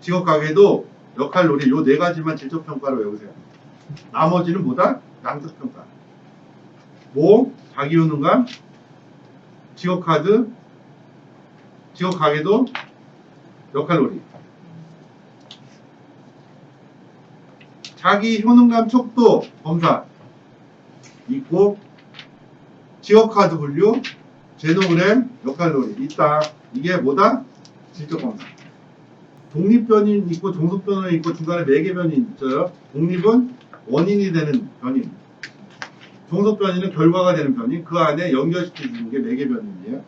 직업 가계도, 역할놀이 요 네 가지만 질적 평가로 외우세요. 나머지는 뭐다? 양적 평가. 뭐? 자기 효능감, 직업 카드, 직업 가계도, 역할놀이. 자기 효능감 척도 검사 있고, 직업 카드 분류, 제노그램, 역할놀이 있다. 이게 뭐다? 질적 검사. 독립변인 있고 종속변인 있고 중간에 매개변인 있어요. 독립은 원인이 되는 변인, 종속변인은 결과가 되는 변인, 그 안에 연결시켜주는 게 매개변인이에요.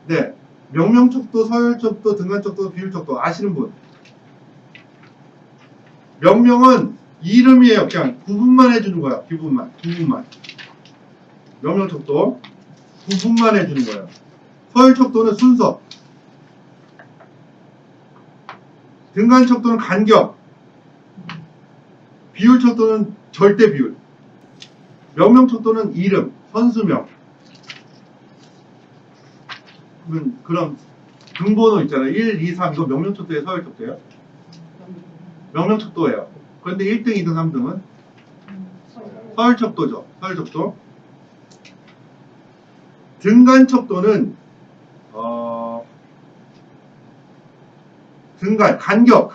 네, 명명척도, 서열척도, 등간척도, 비율척도 아시는 분? 명명은 이름이에요. 그냥 구분만 해주는 거야. 구분만. 명명척도 구분만 해주는 거예요. 서열척도는 순서, 등간척도는 간격, 비율척도는 절대 비율, 명명척도는 이름, 선수명. 그럼 등번호 있잖아요. 1, 2, 3 이거 명명척도예요, 서열척도예요? 명명척도예요. 그런데 1등, 2등, 3등은 서열척도죠. 서열척도. 등간척도는 등간, 간격.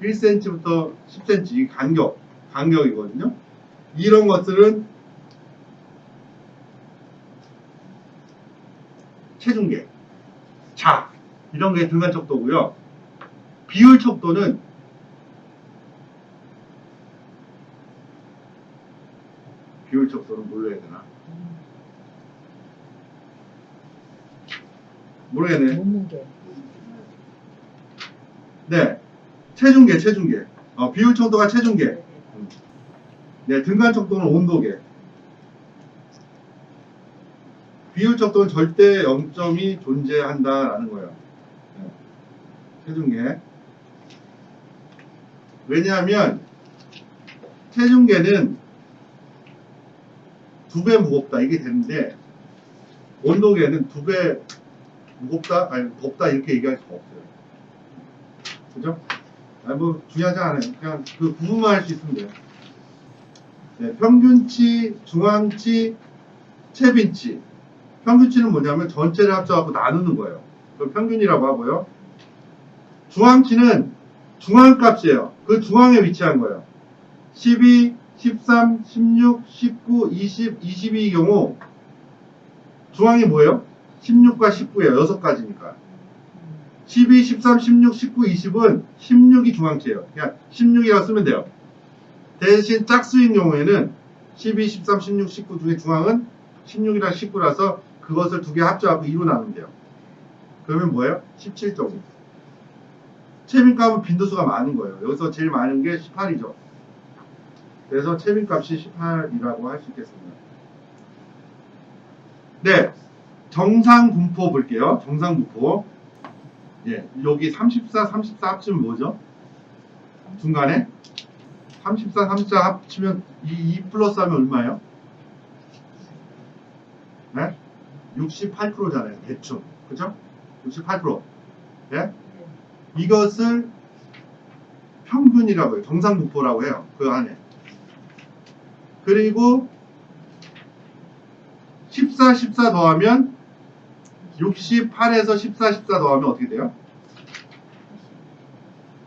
1cm부터 10cm 간격이거든요. 이런 것들은 체중계, 자, 이런 게 등간척도고요. 비율척도는 뭘로 해야 되나? 모르겠네. 몸무게. 네, 체중계. 비율척도가 체중계. 네, 등간척도는 온도계. 비율척도는 절대 0점이 존재한다라는 거예요. 네, 체중계. 왜냐하면 체중계는 2배 무겁다 이게 되는데 온도계는 2배 무겁다 아니 덥다 이렇게 얘기할 수가 없어요. 그죠? 아니 뭐 중요하지 않아요. 그냥 그 구분만 할 수 있으면 돼요. 네, 평균치, 중앙치, 최빈치. 평균치는 뭐냐면 전체를 합쳐갖고 나누는 거예요. 그걸 평균이라고 하고요. 중앙치는 중앙값이에요. 그 중앙에 위치한 거예요. 12, 13, 16, 19, 20, 22의 경우 중앙이 뭐예요? 16과 19예요. 6가지니까. 12, 13, 16, 19, 20은 16이 중앙치예요. 그냥 16이라고 쓰면 돼요. 대신 짝수인 경우에는 12, 13, 16, 19 중에 중앙은 16이랑 19라서 그것을 두 개 합쳐갖고 2로 나누면 돼요. 그러면 뭐예요? 17.5. 최빈값은 빈도수가 많은 거예요. 여기서 제일 많은 게 18이죠. 그래서 최빈값이 18이라고 할 수 있겠습니다. 네, 정상분포 볼게요. 정상분포. 예, 여기 34, 34 합치면 뭐죠? 중간에 34, 34 합치면 2 플러스 하면 얼마예요? 네? 68%잖아요. 대충. 그죠? 68%. 예? 이것을 평균이라고 해요. 정상분포라고 해요. 그 안에. 그리고 14, 14 더하면 68에서 14, 14 더하면 어떻게 돼요?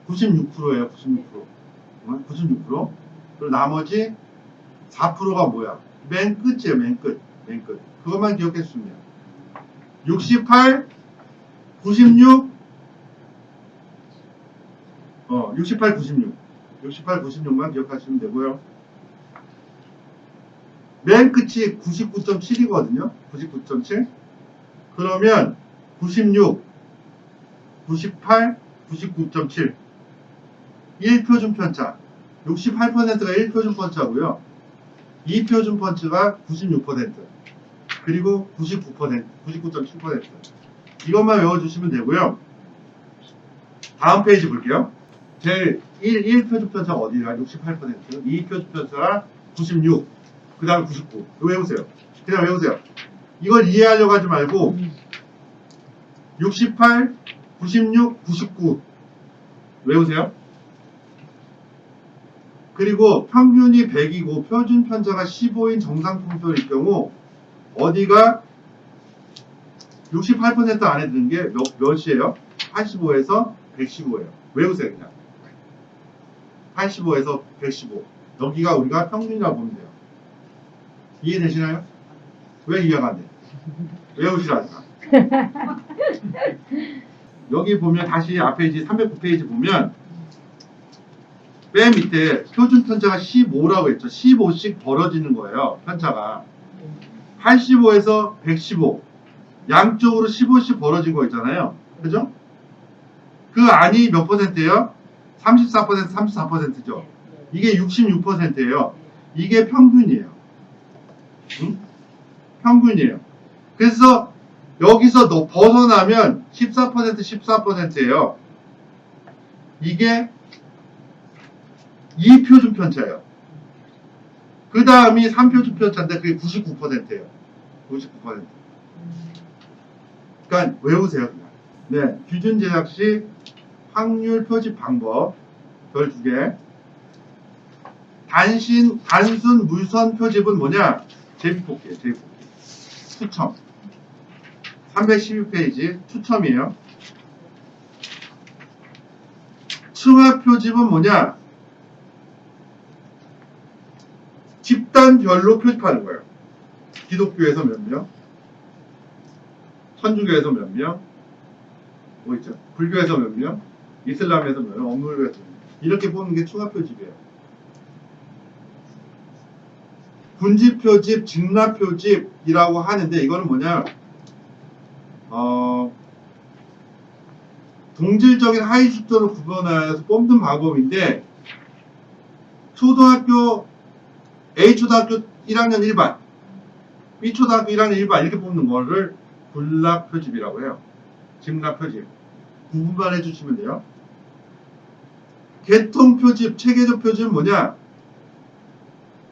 96%예요. 96%. 96%. 그리고 나머지 4%가 뭐야? 맨 끝이에요. 맨 끝. 그것만 기억해 주시면 돼요. 68, 96, 68, 96. 68, 96만 기억하시면 되고요. 맨 끝이 99.7이거든요. 99.7. 그러면 96, 98, 99.7. 1표준 편차. 68%가 1표준 편차고요. 2표준 편차가 96%. 그리고 99%, 99.7%. 이것만 외워주시면 되고요. 다음 페이지 볼게요. 제일 1표준 편차가 어디가 68%, 2표준 편차가 96, 그 다음에 99. 이거 외우세요. 그냥 외우세요. 이걸 이해하려고 하지 말고 68, 96, 99 외우세요. 그리고 평균이 100이고 표준 편차가 15인 정상 풍토일 경우 어디가 68% 안에 드는 게 몇이에요? 85에서 115예요. 외우세요 그냥. 85에서 115. 여기가 우리가 평균이라고 보면 돼요. 이해되시나요? 왜 이해가 안 돼? 외우시라 하지 마. 여기 보면 다시 앞에 이제 309페이지 보면 맨 밑에 표준 편차가 15라고 했죠. 15씩 벌어지는 거예요. 편차가. 85에서 115. 양쪽으로 15씩 벌어진 거 있잖아요. 그죠? 그 안이 몇 퍼센트예요? 34%, 34%죠. 이게 66%예요. 이게 평균이에요. 응? 평균이에요. 그래서 여기서 벗어나면 14%, 14%예요. 이게 2표준 편차예요. 그 다음이 3표준 편차인데 그게 99%예요. 99%. 그러니까 외우세요. 그냥. 네, 기준 제작 시 확률 표집 방법 별 2개. 단순 물선 표집은 뭐냐? 제비뽑기예요. 제비뽑기. 추첨. 312페이지 추첨이에요. 층화 표집은 뭐냐? 집단별로 표집하는 거예요. 기독교에서 몇 명, 천주교에서 몇 명, 뭐 있죠? 불교에서 몇 명, 이슬람에서 몇 명, 엄물교에서 몇 명. 이렇게 보는 게 층화 표집이에요. 분지 표집, 직라 표집이라고 하는데 이거는 뭐냐? 동질적인 하위 숙도를 구분하여서 뽑는 방법인데 초등학교 A초등학교 1학년 1반, B초등학교 1학년 1반 이렇게 뽑는 거를 군락 표집이라고 해요. 직락 표집. 구분만 해주시면 돼요. 개통 표집, 체계적 표집은 뭐냐?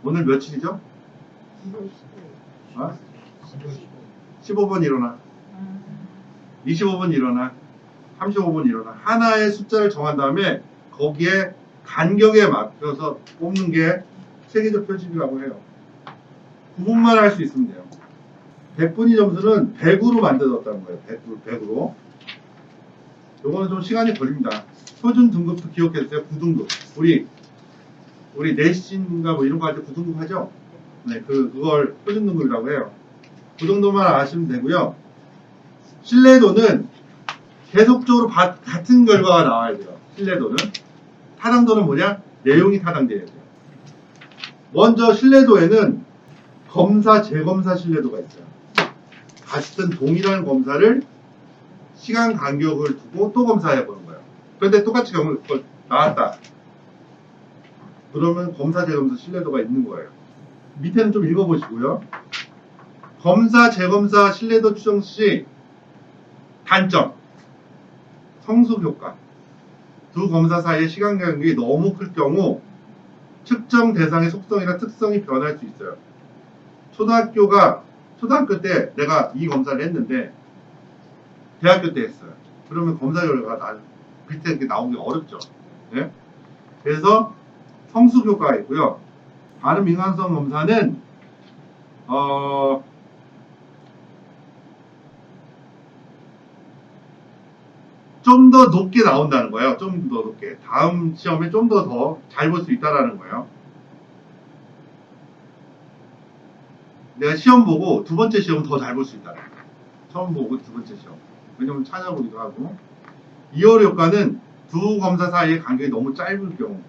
오늘 며칠이죠? 15번 일어나. 25번 일어나. 35번 일어나. 하나의 숫자를 정한 다음에 거기에 간격에 맞춰서 뽑는 게 체계적 표집이라고 해요. 구분만 할 수 있으면 돼요. 100분위 점수는 100으로 만들었다는 거예요. 100으로. 요거는 좀 시간이 걸립니다. 표준 등급도 기억해주세요. 9등급. 우리 내신인가 뭐 이런 거 할 때 9등급 하죠? 네, 그걸 표준 등급이라고 해요. 그 정도만 아시면 되고요. 신뢰도는 계속적으로 같은 결과가 나와야 돼요. 신뢰도는. 타당도는 뭐냐? 내용이 타당돼야 돼요. 먼저 신뢰도에는 검사, 재검사 신뢰도가 있어요. 같은 동일한 검사를 시간 간격을 두고 또 검사해 보는 거예요. 그런데 똑같이 나왔다. 그러면 검사, 재검사 신뢰도가 있는 거예요. 밑에는 좀 읽어보시고요. 검사, 재검사 신뢰도 추정 시 단점, 성숙 효과. 두 검사 사이의 시간 간격이 너무 클 경우 측정 대상의 속성이나 특성이 변할 수 있어요. 초등학교 때 내가 이 검사를 했는데 대학교 때 했어요. 그러면 검사 결과가 밑에 이렇게 나오기 어렵죠. 네? 그래서 성숙 효과가 있고요. 발음 민감성 검사는 좀 더 높게 나온다는 거예요. 좀 더 높게. 다음 시험에 좀 더 잘 볼 수 있다라는 거예요. 내가 시험 보고 두 번째 시험 더 잘 볼 수 있다. 처음 보고 두 번째 시험. 왜냐면 찾아보기도 하고. 이월 효과는 두 검사 사이의 간격이 너무 짧을 경우.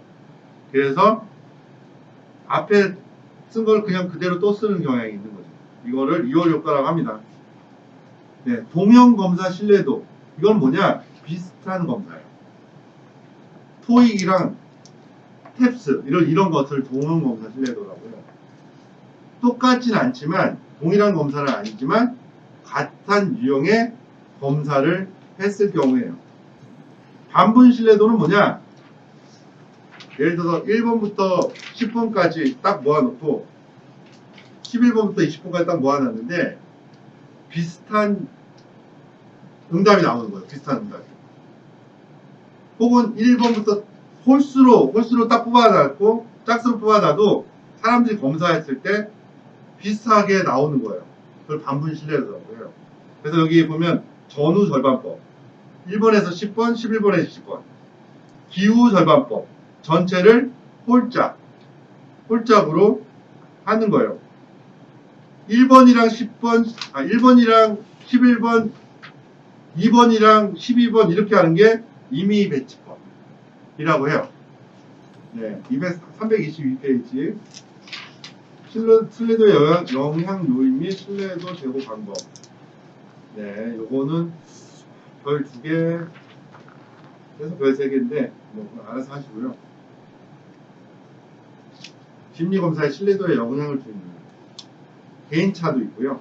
그래서 앞에 쓴 걸 그냥 그대로 또 쓰는 경향이 있는 거죠. 이거를 이월 효과라고 합니다. 네, 동형 검사 신뢰도. 이건 뭐냐? 비슷한 검사예요. 토익이랑 탭스 이런 것을 동형 검사 신뢰도라고 해요. 똑같진 않지만 동일한 검사는 아니지만 같은 유형의 검사를 했을 경우에요. 반분 신뢰도는 뭐냐? 예를 들어서 1번부터 10번까지 딱 모아놓고 11번부터 20번까지 딱 모아놨는데 비슷한 응답이 나오는 거예요. 비슷한 응답이. 혹은 1번부터 홀수로 딱 뽑아놨고 짝수로 뽑아놔도 사람들이 검사했을 때 비슷하게 나오는 거예요. 그걸 반분 신뢰도라고 해요. 그래서 여기 보면 전후 절반법 1번에서 10번, 11번에서 10번 기후 절반법 전체를 홀짝으로 하는 거예요. 1번이랑 10번, 1번이랑 11번, 2번이랑 12번 이렇게 하는 게 임의 배치법이라고 해요. 네, 322페이지. 신뢰도의 영향 요인 및 신뢰도 제고 방법. 네, 요거는 별 2개, 그래서 별 3개인데, 뭐, 알아서 하시고요. 심리검사의 신뢰도에 영향을 주는 개인차도 있고요.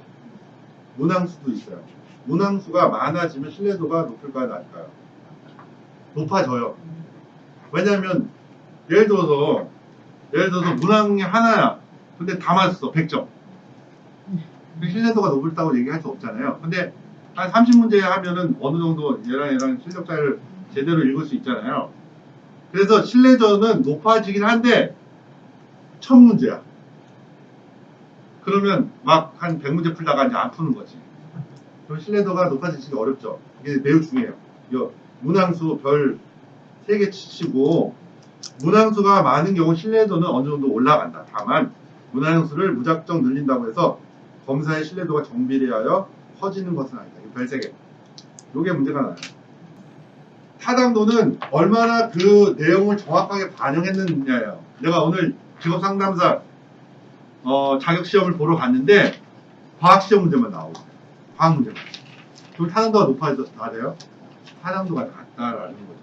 문항수도 있어요. 문항수가 많아지면 신뢰도가 높을까요, 낮을까요? 높아져요. 왜냐하면 예를 들어서 문항이 하나야. 근데 다 맞았어. 100점. 신뢰도가 높다고 얘기할 수 없잖아요. 근데 한 30문제 하면은 어느 정도 얘랑 실력 차이를 제대로 읽을 수 있잖아요. 그래서 신뢰도는 높아지긴 한데 1000문제야. 그러면 막 한 100문제 풀다가 이제 안 푸는 거지. 그럼 신뢰도가 높아지기 어렵죠. 이게 매우 중요해요. 문항수 별 3개 치시고 문항수가 많은 경우 신뢰도는 어느 정도 올라간다. 다만 문항수를 무작정 늘린다고 해서 검사의 신뢰도가 정비례하여 커지는 것은 아니다. 별 3개. 요게 문제가 나요. 타당도는 얼마나 그 내용을 정확하게 반영했느냐예요. 내가 오늘 직업상담사 자격시험을 보러 갔는데 과학시험 문제만 나오고 과학 문제만. 그럼 타당도가 높아져요? 타당도가 낮다라는 거죠.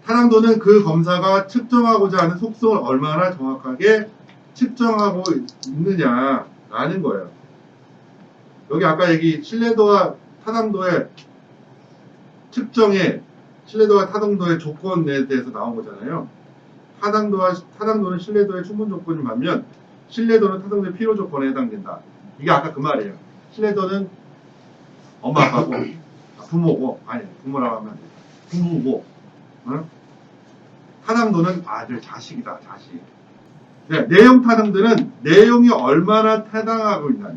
타당도는 그 검사가 측정하고자 하는 속성을 얼마나 정확하게 측정하고 있느냐라는 거예요. 여기 아까 얘기 신뢰도와 타당도의 측정에 신뢰도와 타당도의 조건에 대해서 나온 거잖아요. 타당도는 신뢰도의 충분 조건인 반면 신뢰도는 타당도의 필요 조건에 해당된다. 이게 아까 그 말이에요. 신뢰도는 엄마 아빠고 부모고 아니 부모라고 하면 안 돼. 부부고 타당도는 아들 자식이다. 자식. 네, 내용 타당도는 내용이 얼마나 타당하고 있나.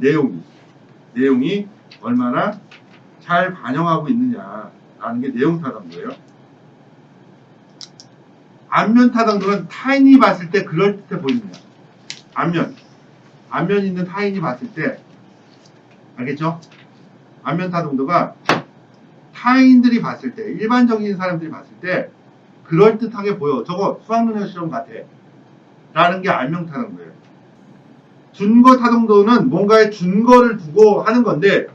내용이 얼마나 잘 반영하고 있느냐라는 게 내용 타당도예요. 안면 타당도는 타인이 봤을 때 그럴듯해 보이느냐. 안면 있는 타인이 봤을 때 알겠죠? 안면 타당도가 타인들이 봤을 때 일반적인 사람들이 봤을 때 그럴듯하게 보여. 저거 수학능력 실험 같아. 라는 게 안면 타당도예요. 준거 타당도는 뭔가의 준거를 두고 하는 건데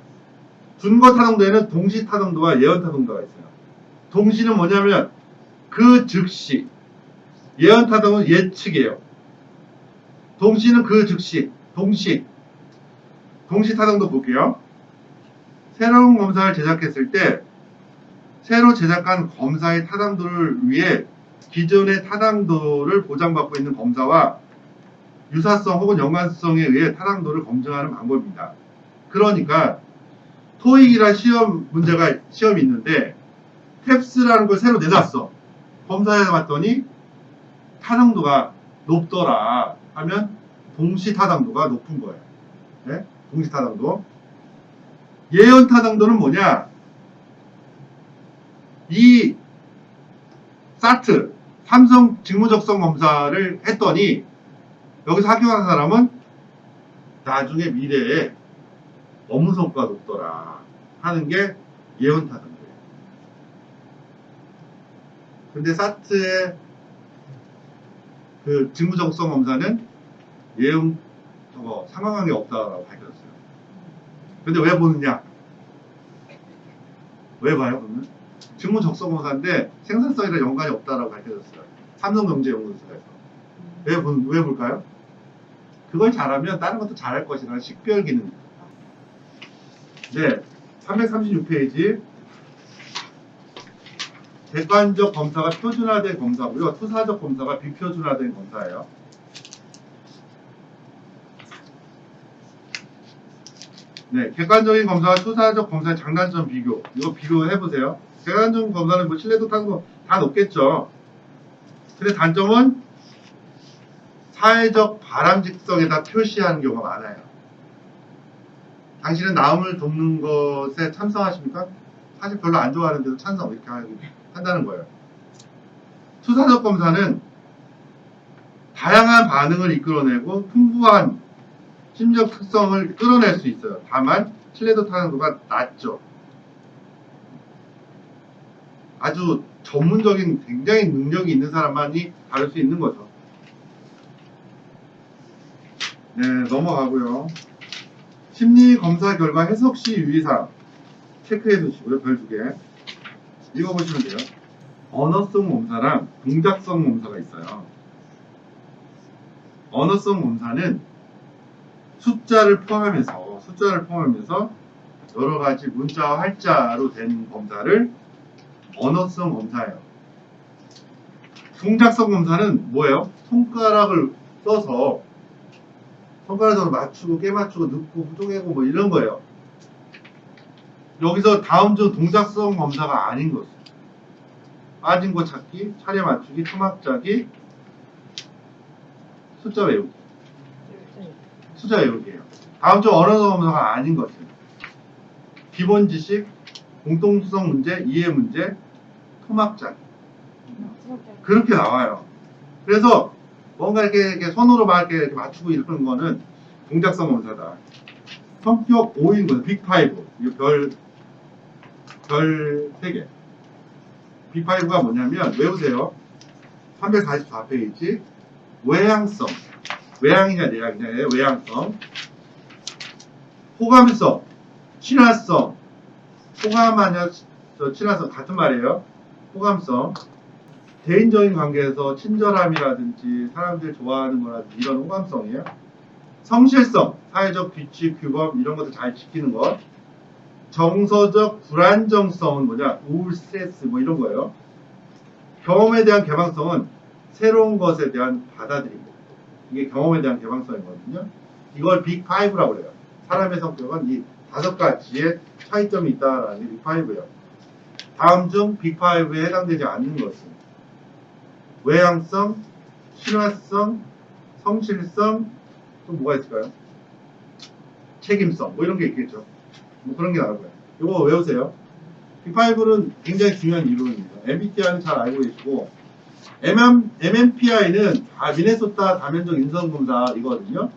준거 타당도에는 동시 타당도와 예언 타당도가 있어요. 동시는 뭐냐면 그 즉시, 예언 타당도는 예측이에요. 동시는 그 즉시, 동시 타당도 볼게요. 새로운 검사를 제작했을 때 새로 제작한 검사의 타당도를 위해 기존의 타당도를 보장받고 있는 검사와 유사성 혹은 연관성에 의해 타당도를 검증하는 방법입니다. 그러니까 토익이란 시험이 있는데 탭스라는 걸 새로 내놨어. 검사해 봤더니 타당도가 높더라 하면 동시 타당도가 높은 거예요. 네? 동시 타당도. 예언 타당도는 뭐냐? 이 사트 삼성 직무적성 검사를 했더니 여기서 합격한 사람은 나중에 미래에 업무 성과가 높더라 하는 게 예언 타당도예요. 근데 사트의 그 직무 적성 검사는 예응 저거 상관관계 없다라고 밝혀졌어요. 근데 왜 보느냐? 왜 봐요, 그러면? 직무 적성 검사인데 생산성이랑 연관이 없다라고 밝혀졌어요. 삼성경제연구소에서. 왜 볼까요? 그걸 잘하면 다른 것도 잘할 것이라는 식별 기능. 네, 336페이지. 객관적 검사가 표준화된 검사고요. 투사적 검사가 비표준화된 검사예요. 네, 객관적인 검사와 투사적 검사의 장단점 비교. 이거 비교해보세요. 객관적인 검사는 뭐 신뢰도 타는 거 다 높겠죠. 근데 단점은 사회적 바람직성에다 표시하는 경우가 많아요. 당신은 남을 돕는 것에 찬성하십니까? 사실 별로 안 좋아하는데도 찬성 이렇게 한다는 거예요. 투사적 검사는 다양한 반응을 이끌어내고 풍부한 심적 특성을 끌어낼 수 있어요. 다만 신뢰도 타는도가 낮죠. 아주 전문적인 굉장히 능력이 있는 사람만이 다룰 수 있는 거죠. 네, 넘어가고요. 심리검사 결과 해석시 유의사항 체크해 두시고요. 별 2개 읽어보시면 돼요. 언어성 검사랑 동작성 검사가 있어요. 언어성 검사는 숫자를 포함해서 여러 가지 문자와 활자로 된 검사를 언어성 검사예요. 동작성 검사는 뭐예요? 손가락을 써서 맞추고 깨맞추고 넣고 쪼개고 뭐 이런 거예요. 여기서 다음 중 동작성 검사가 아닌 것은 빠진 거 찾기, 차례 맞추기, 토막 짜기, 숫자 외우기예요. 다음 중 언어성 검사가 아닌 것은 기본 지식, 공통수성 문제, 이해 문제, 토막 짜기. 그렇게 나와요. 그래서 뭔가 이렇게 손으로 막 이렇게 맞추고 이러는 거는 동작성 검사다. 성격 5인 거죠. 빅5. 이거 별 3개. 빅5가 뭐냐면, 외우세요. 344페이지. 외향성. 외향이냐, 내향이냐, 외향성. 호감성. 친화성. 호감하냐, 친화성. 같은 말이에요. 호감성. 개인적인 관계에서 친절함이라든지 사람들 좋아하는 거라든지 이런 호감성이에요. 성실성, 사회적 규칙, 규범 이런 것도 잘 지키는 것. 정서적 불안정성은 뭐냐? 우울, 스트레스 뭐 이런 거예요. 경험에 대한 개방성은 새로운 것에 대한 받아들임. 이게 경험에 대한 개방성이거든요. 이걸 빅5라고 그래요. 사람의 성격은 이 5가지의 차이점이 있다라는 게 빅5예요. 다음 중 빅5에 해당되지 않는 것은 외향성, 친화성, 성실성, 또 뭐가 있을까요? 책임성, 뭐 이런 게 있겠죠. 뭐 그런 게 나올 거예요. 이거 외우세요. 빅5는 굉장히 중요한 이론입니다. MBTI는 잘 알고 계시고, MMPI는 미네소타 다면적 인성검사이거든요.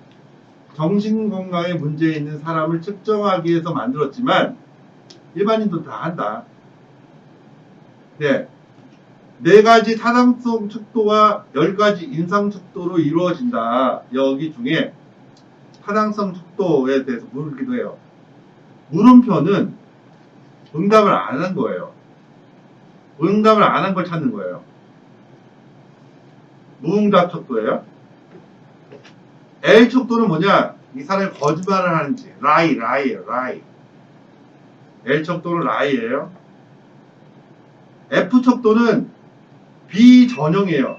정신건강에 문제 있는 사람을 측정하기 위해서 만들었지만, 일반인도 다 한다. 네. 4가지 타당성 척도와 10가지 인상 척도로 이루어진다. 여기 중에 타당성 척도에 대해서 물기도 해요. 물음표는 응답을 안 한 거예요. 응답을 안 한 걸 찾는 거예요. 무응답 척도예요. L 척도는 뭐냐? 이 사람이 거짓말을 하는지. 라이예요. L 척도는 라이예요. F 척도는 비전형이에요.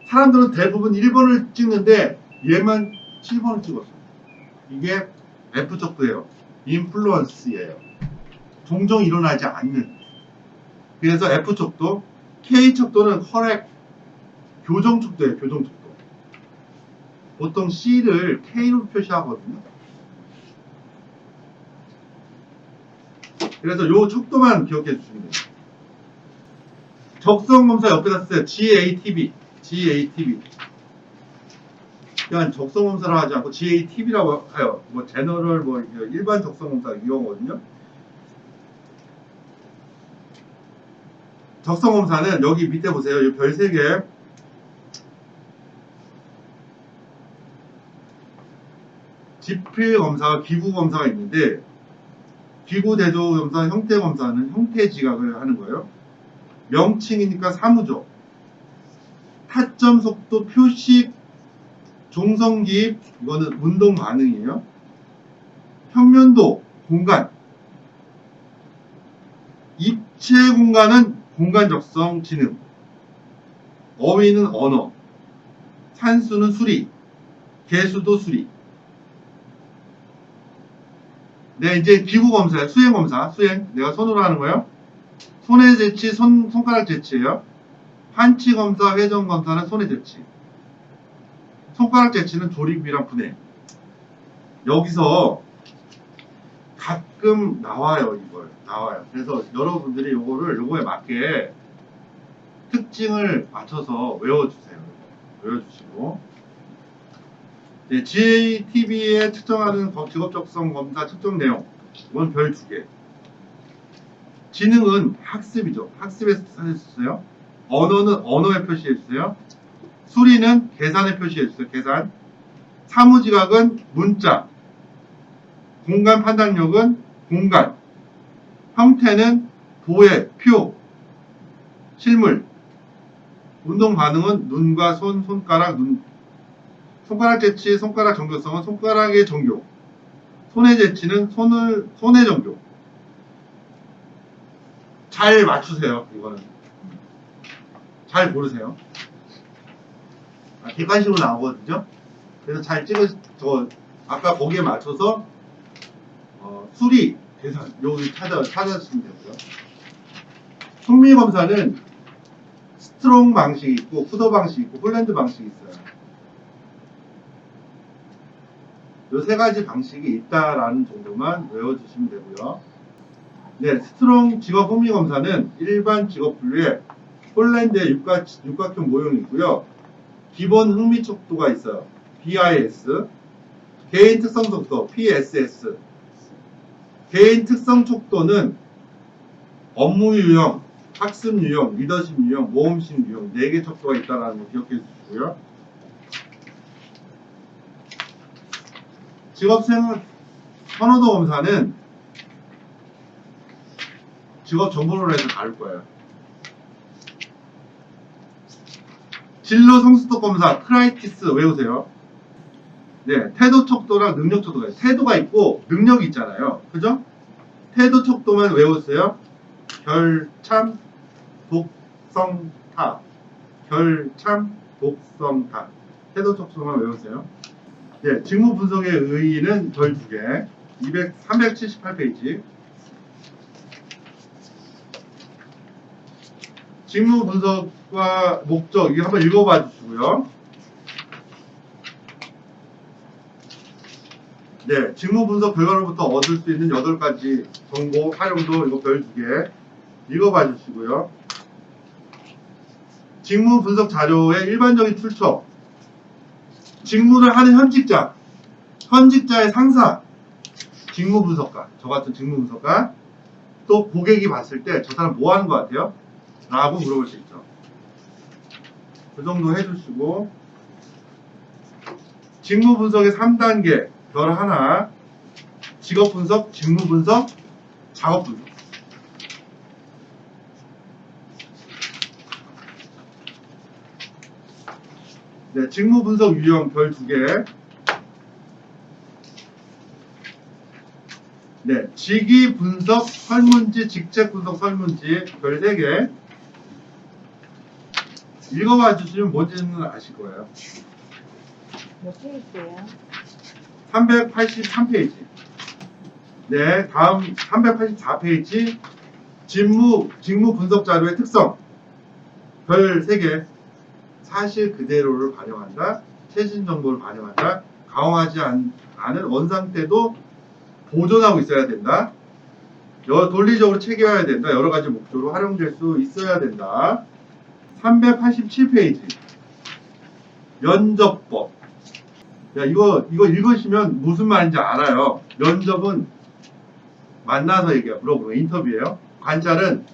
사람들은 대부분 1번을 찍는데 얘만 7번을 찍었어요. 이게 F 척도예요. 인플루언스예요. 종종 일어나지 않는. 그래서 F 척도, K 척도는 correct, 교정 척도예요. 교정 척도. 보통 C를 K로 표시하거든요. 그래서 요 척도만 기억해 주시면 돼요. 적성검사 옆에다 쓰세요. GATB. 그냥 적성검사를 하지 않고 GATB라고 해요. 뭐 제너럴 뭐 일반 적성검사 이용거든요. 적성검사는 여기 밑에 보세요. 이 별 3개. 지필 검사와 기구 검사가 있는데, 기구 대조 검사, 형태 검사는 형태 지각을 하는 거예요. 명칭이니까 사무죠. 타점 속도 표식 종성 기입, 이거는 운동 반응이에요. 평면도 공간, 입체 공간은 공간 적성 지능, 어휘는 언어, 산수는 수리, 개수도 수리. 네, 이제 기구 검사예요. 수행 검사, 수행. 내가 손으로 하는 거예요. 손의 재치, 손가락 재치예요. 판치 검사, 회전 검사는 손의 재치. 손가락 재치는 조립이랑 분해. 여기서 가끔 나와요, 나와요. 그래서 여러분들이 요거에 맞게 특징을 맞춰서 외워주세요. 외워주시고. 네, GATB에 측정하는 직업적성 검사 측정 내용. 이건 별 2개. 지능은 학습이죠. 학습에서 해주세요. 언어는 언어에 표시해주세요. 수리는 계산에 표시해주세요. 계산. 사무지각은 문자. 공간 판단력은 공간. 형태는 도해, 표, 실물. 운동 반응은 눈과 손, 손가락, 손가락 재치, 손가락 정교성은 손가락의 정교. 손의 재치는 손의 정교. 잘 맞추세요. 이거는 잘 고르세요. 객관식으로 나오거든요. 그래서 잘 아까 거기에 맞춰서 수리, 계산 여기 찾아주시면 되고요. 흥미 검사는 스트롱 방식이 있고 후더 방식이 있고 홀랜드 방식이 있어요. 이 3가지 방식이 있다라는 정도만 외워주시면 되고요. 네, 스트롱 직업 흥미 검사는 일반 직업 분류에 홀랜드의 육각형 모형이 있고요. 기본 흥미 척도가 있어요. BIS, 개인 특성 척도 PSS. 개인 특성 척도는 업무 유형, 학습 유형, 리더십 유형, 모험심 유형 4개 척도가 있다는 거 기억해 주시고요. 직업생활 선호도 검사는 직업 정보로 해서 다룰 거예요. 진로 성숙도 검사 크라이티스 외우세요. 네, 태도 척도랑 능력 척도가 있어요. 태도가 있고 능력이 있잖아요. 그죠? 태도 척도만 외우세요. 결참, 독성, 타. 결참, 독성, 타. 태도 척도만 외우세요. 네, 직무 분석의 의의는 별 2개. 378페이지. 직무 분석과 목적, 이거 한번 읽어봐 주시고요. 네, 직무 분석 결과로부터 얻을 수 있는 8가지 정보, 활용도 이거 별 2개. 읽어봐 주시고요. 직무 분석 자료의 일반적인 출처. 직무를 하는 현직자, 현직자의 상사, 직무 분석가, 저 같은 직무 분석가, 또 고객이 봤을 때 저 사람 뭐 하는 것 같아요? 라고 물어볼 수 있죠. 그 정도 해주시고, 직무 분석의 3단계, 별 1, 직업 분석, 직무 분석, 작업 분석. 네, 직무 분석 유형 별 2개. 네, 직위 분석 설문지, 직책 분석 설문지 별 3개. 읽어봐 주시면 뭔지는 아실 거예요. 몇 페이지예요? 383페이지. 네, 다음 384페이지. 직무 분석 자료의 특성. 별 3개. 사실 그대로를 반영한다. 최신 정보를 반영한다. 강화하지 않은 원상태도 보존하고 있어야 된다. 논리적으로 체계화해야 된다. 여러 가지 목적으로 활용될 수 있어야 된다. 387페이지. 면접법. 야, 이거 읽으시면 무슨 말인지 알아요. 면접은 만나서 물어보는 인터뷰예요. 관찰은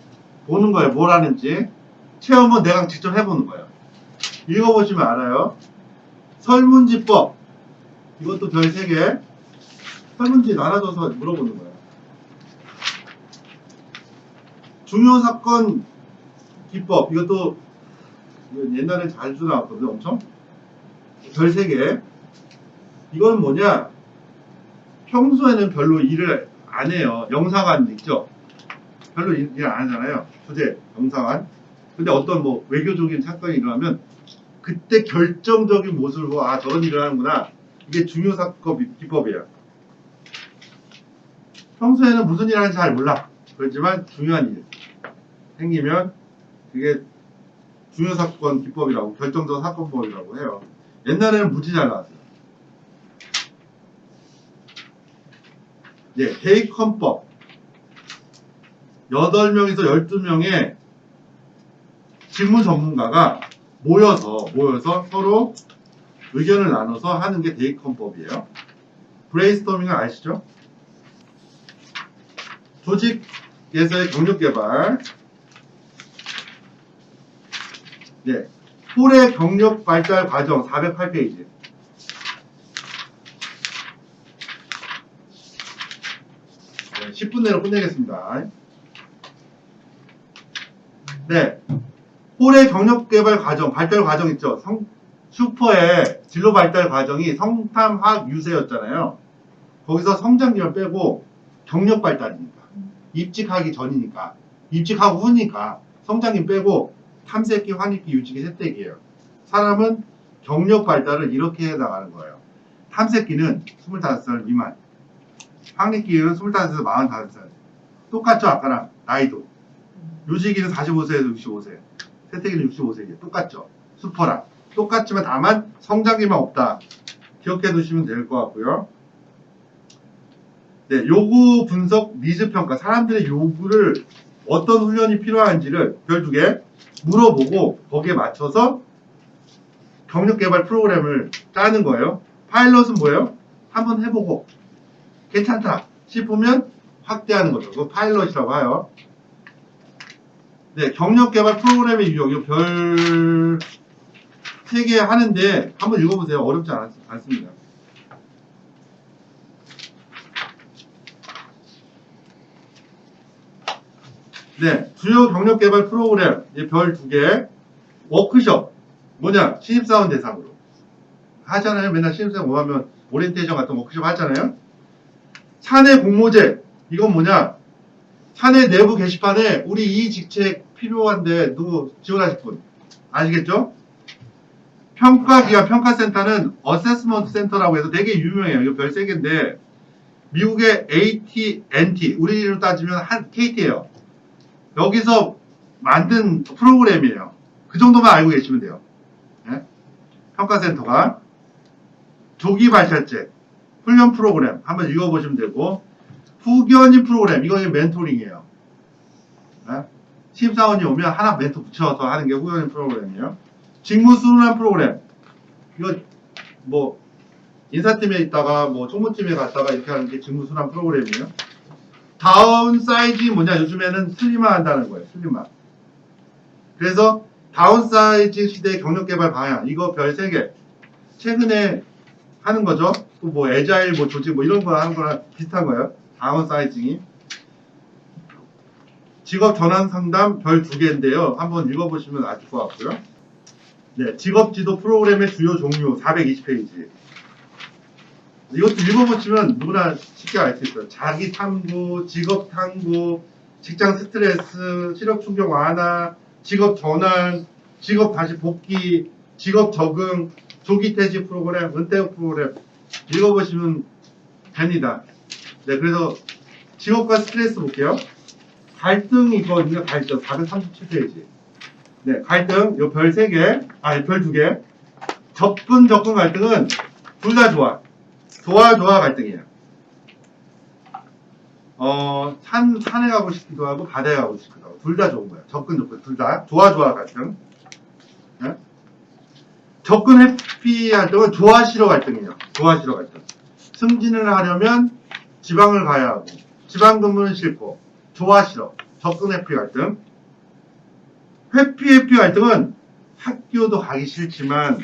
보는 거예요. 뭘 하는지. 체험은 내가 직접 해보는 거예요. 읽어보시면 알아요. 설문지법. 이것도 별 3개. 설문지 나눠줘서 물어보는 거예요. 중요 사건 기법, 이것도 옛날에 자주 나왔거든요, 엄청. 별 3개. 이건 뭐냐? 평소에는 별로 일을 안 해요. 영사관 있죠? 별로 일 안 하잖아요. 주제, 영사관. 근데 어떤 뭐 외교적인 사건이 일어나면 그때 결정적인 모습을 보고 아, 저런 일을 하는구나. 이게 중요 사건 기법이에요. 평소에는 무슨 일 하는지 잘 몰라. 그렇지만 중요한 일 생기면 그게 중요 사건 기법이라고, 결정적 사건법이라고 해요. 옛날에는 무지 잘 나왔어요. 예, 대입헌법. 8명에서 12명의 직무 전문가가 모여서 서로 의견을 나눠서 하는 게 대입헌법이에요. 브레인스토밍을 아시죠? 조직에서의 경력개발. 네. 홀의 경력 발달 과정 408페이지. 네, 10분 내로 끝내겠습니다. 네. 홀의 경력 개발 과정, 발달 과정 있죠? 슈퍼의 진로 발달 과정이 성탐학 유세였잖아요. 거기서 성장기만 빼고 경력 발달이니까. 입직하기 전이니까. 입직하고 후니까. 성장기 빼고 탐색기, 환입기, 유직기, 세택이에요. 사람은 경력 발달을 이렇게 해 나가는 거예요. 탐색기는 25살 미만. 환입기는 25살에서 45살. 똑같죠, 아까랑. 나이도. 유직기는 45세에서 65세. 세택기는 65세예요. 똑같죠. 슈퍼랑. 똑같지만 다만 성장기만 없다. 기억해 두시면 될 것 같고요. 네, 요구 분석 니즈 평가. 사람들의 요구를 어떤 훈련이 필요한지를 별 2개 물어보고 거기에 맞춰서 경력 개발 프로그램을 짜는 거예요. 파일럿은 뭐예요? 한번 해보고 괜찮다 싶으면 확대하는 거죠. 그거 파일럿이라고 해요. 네, 경력 개발 프로그램의 유형, 이거 별 3개 하는데 한번 읽어보세요. 어렵지 않습니다. 네, 주요 경력 개발 프로그램, 별 2개, 워크숍, 뭐냐, 신입사원 대상으로. 하잖아요. 맨날 신입사원 오면 오리엔테이션 같은 워크숍 하잖아요. 사내 공모제, 이건 뭐냐, 사내 내부 게시판에 우리 이 직책 필요한데 누구 지원하실 분 아시겠죠? 평가기관, 평가센터는 어세스먼트 센터라고 해서 되게 유명해요. 이거 별 3개인데 미국의 AT&T, 우리로 따지면 KT예요. 여기서 만든 프로그램이에요. 그 정도만 알고 계시면 돼요. 네? 평가센터가 조기 발찰제, 훈련 프로그램 한번 읽어보시면 되고, 후견인 프로그램, 이거 멘토링이에요. 네? 신입사원이 오면 하나 멘토 붙여서 하는 게 후견인 프로그램이에요. 직무 순환 프로그램, 이거 뭐 인사팀에 있다가 뭐 총무팀에 갔다가 이렇게 하는 게 직무 순환 프로그램이에요. 다운사이징이 뭐냐, 요즘에는 슬림화 한다는 거예요. 슬림화. 그래서 다운사이징 시대의 경력개발 방향, 이거 별 3개 최근에 하는 거죠. 또 뭐 애자일 뭐 조직 뭐 이런 거 하는 거랑 비슷한 거예요. 다운사이징이. 직업 전환 상담 별 2개인데요. 한번 읽어보시면 아실 것 같고요. 네, 직업지도 프로그램의 주요 종류 420페이지. 이것도 읽어보시면 누구나 쉽게 알 수 있어요. 자기 탐구, 직업 탐구, 직장 스트레스, 실업 충격 완화, 직업 전환, 직업 다시 복귀, 직업 적응, 조기 퇴직 프로그램, 은퇴 후 프로그램 읽어보시면 됩니다. 네, 그래서 직업과 스트레스 볼게요. 갈등이 있거든요. 갈등 437페이지. 네, 갈등 요 별 3개, 별 2개. 접근 갈등은 둘 다 좋아. 좋아 갈등이에요. 산에 가고 싶기도 하고 바다에 가고 싶기도 하고 둘 다 좋은 거예요. 접근 둘 다 좋아 갈등. 네? 접근 회피 갈등은 좋아 싫어 갈등이에요. 좋아 싫어 갈등. 승진을 하려면 지방을 가야 하고 지방 근무는 싫고 좋아 싫어. 접근 회피 갈등. 회피 갈등은 학교도 가기 싫지만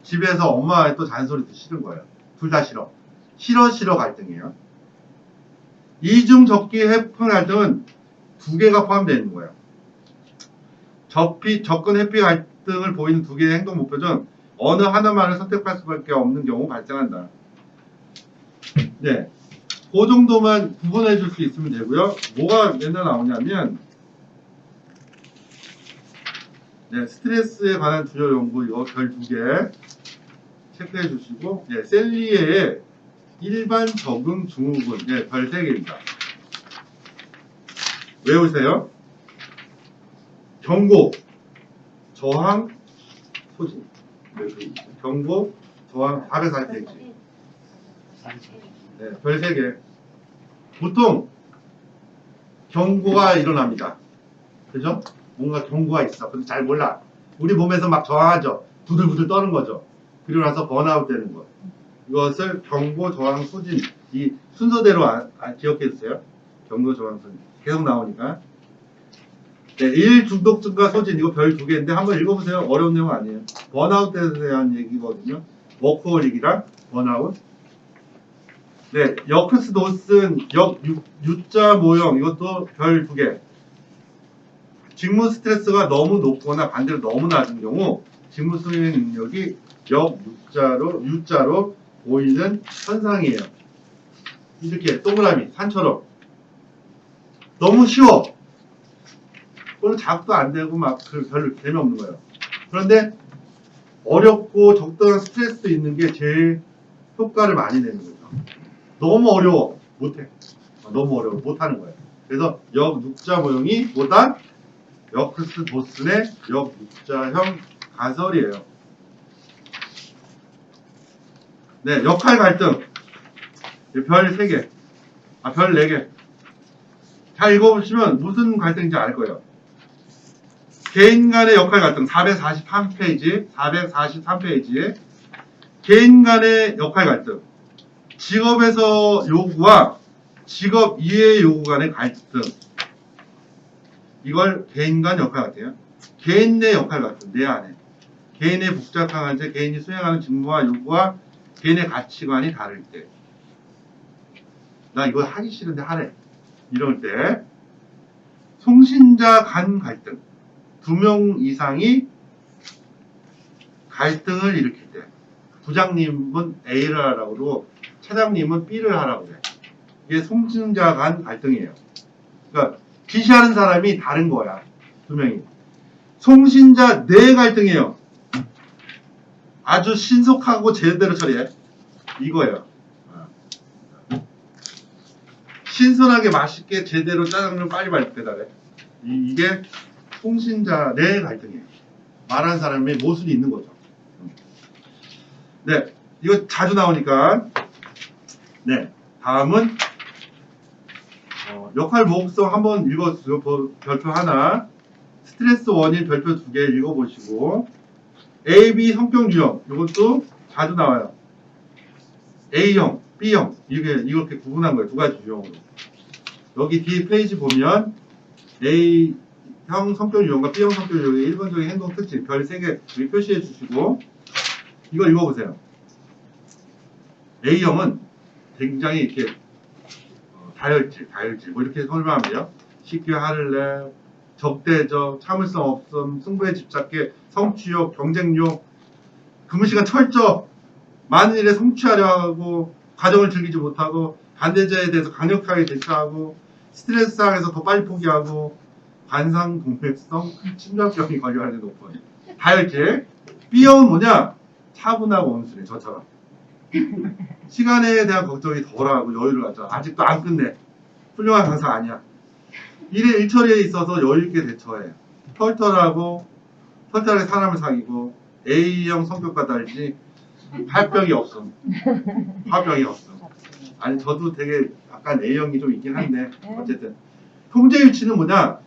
집에서 엄마의 또 잔소리도 싫은 거예요. 둘 다 싫어. 싫어 갈등이에요. 이중 접기 해피 갈등은 두 개가 포함되어 있는 거예요. 접근 해피 갈등을 보이는 두 개의 행동 목표 중 어느 하나만을 선택할 수밖에 없는 경우 발생한다. 네, 그 정도만 구분해 줄 수 있으면 되고요. 뭐가 맨날 나오냐면 네, 스트레스에 관한 주요 연구 이거 별 두 개 체크해 주시고 네, 셀리에의 일반 적응 증후군 네, 별 3개입니다. 외우세요. 경고, 저항, 소진. 경고, 저항 440페이지. 네, 별 3개. 보통 경고가 일어납니다. 그죠? 뭔가 경고가 있어. 근데 잘 몰라. 우리 몸에서 막 저항하죠. 부들부들 떠는 거죠. 그리고 나서 번아웃 되는 거. 이것을 경고, 저항, 소진. 이 순서대로 기억해 주세요. 경고, 저항, 소진. 계속 나오니까. 네, 1. 중독증과 소진. 이거 별 2개인데 한번 읽어보세요. 어려운 내용 아니에요. 번아웃에 대한 얘기거든요. 워크홀릭이랑 번아웃. 네, 역스 노슨, U자 모형. 이것도 별 2개. 직무 스트레스가 너무 높거나 반대로 너무 낮은 경우 직무 수행 능력이 U자로 보이는 현상이에요. 이렇게 동그라미, 산처럼. 너무 쉬워. 또는 작도 안 되고 막 별로 재미없는 거예요. 그런데 어렵고 적당한 스트레스 있는 게 제일 효과를 많이 내는 거죠. 너무 어려워. 못해. 너무 어려워. 못하는 거예요. 그래서 역육자 모형이 보다 역스 도슨의 역육자형 가설이에요. 네, 역할 갈등. 별 3개. 별 4개. 잘 읽어보시면 무슨 갈등인지 알 거예요. 개인 간의 역할 갈등 443페이지 개인 간의 역할 갈등 직업에서 요구와 직업 이외의 요구 간의 갈등 이걸 개인 간 역할 갈등이에요. 개인 내 역할 갈등 내 안에 개인의 복잡한 관계 개인이 수행하는 직무와 요구와 개인의 가치관이 다를 때 나 이거 하기 싫은데 하래 이럴 때 송신자 간 갈등 2명 이상이 갈등을 일으킬 때 부장님은 A를 하라고 그러고 차장님은 B를 하라고 그래. 이게 송신자 간 갈등이에요. 그러니까 지시하는 사람이 다른 거야. 2명이. 송신자 내 갈등이에요. 아주 신속하고 제대로 처리해. 이거예요. 신선하게 맛있게 제대로 짜장면 빨리 배달해. 이게 송신자 내 갈등이에요. 말하는 사람의 모순이 있는 거죠. 네, 이거 자주 나오니까. 네, 다음은 역할 모국성 한번 읽어주세요. 별표 하나. 스트레스 원인 별표 2개 읽어보시고 A, B 성격 유형 이것도 자주 나와요. A형, B형 이렇게 구분한 거예요. 2가지 유형으로. 여기 뒤에 페이지 보면 A형 성격 유형과 B형 성격 유형의 일반적인 행동 특징 별 3개 여기 표시해 주시고 이거 읽어보세요. A형은 굉장히 이렇게 다혈질 뭐 이렇게 설명하면 돼요. 쉽게 화를 내, 적대적, 참을성 없음, 승부에 집착해, 성취욕, 경쟁욕, 근무시간 철저, 많은 일에 성취하려 하고, 과정을 즐기지 못하고, 반대자에 대해서 강력하게 대처하고, 스트레스 상황에서 더 빨리 포기하고, 관상 공백성, 심장병이 걸릴 확률이 높은 다혈질. B형은 뭐냐? 차분하고 온순해, 저처럼. 시간에 대한 걱정이 덜하고 여유를 갖죠. 아직도 안 끝내. 훌륭한 강사 아니야. 일 처리에 있어서 여유있게 대처해. 털털하게 사람을 사귀고 A형 성격과 달리 화병이 없음. 아니 저도 되게 약간 A형이 좀 있긴 한데 어쨌든 통제 위치는 뭐냐?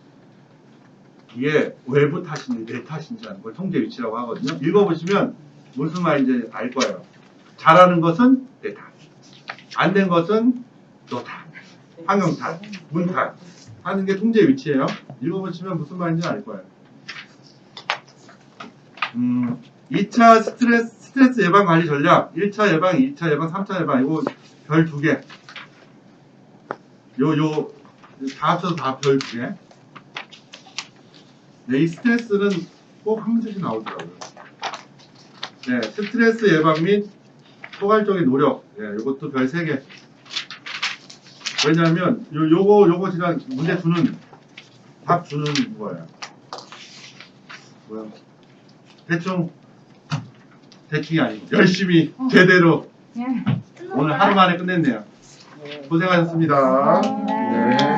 이게 외부 탓인지 내 탓인지 하는 걸 통제 위치라고 하거든요. 읽어보시면 무슨 말인지 알 거예요. 잘하는 것은 내 탓. 안 된 것은 너 탓. 환경 탓. 문 탓. 하는 게 통제 위치예요. 읽어보시면 무슨 말인지 알 거예요. 2차 스트레스 예방 관리 전략. 1차 예방, 2차 예방, 3차 예방. 이거 별 2개. 다 합쳐서 다 별, 예? 네, 이 스트레스는 꼭 한 문제씩 나오더라고요. 네, 스트레스 예방 및 포괄적인 노력. 예, 이것도 별 3개. 왜냐하면, 요거 지난 문제 주는, 답 주는 거예요. 뭐야. 대충이 아니고, 열심히, 제대로. 예. 오늘 하루 만에 끝냈네요. 고생하셨습니다. 감사합니다. 네.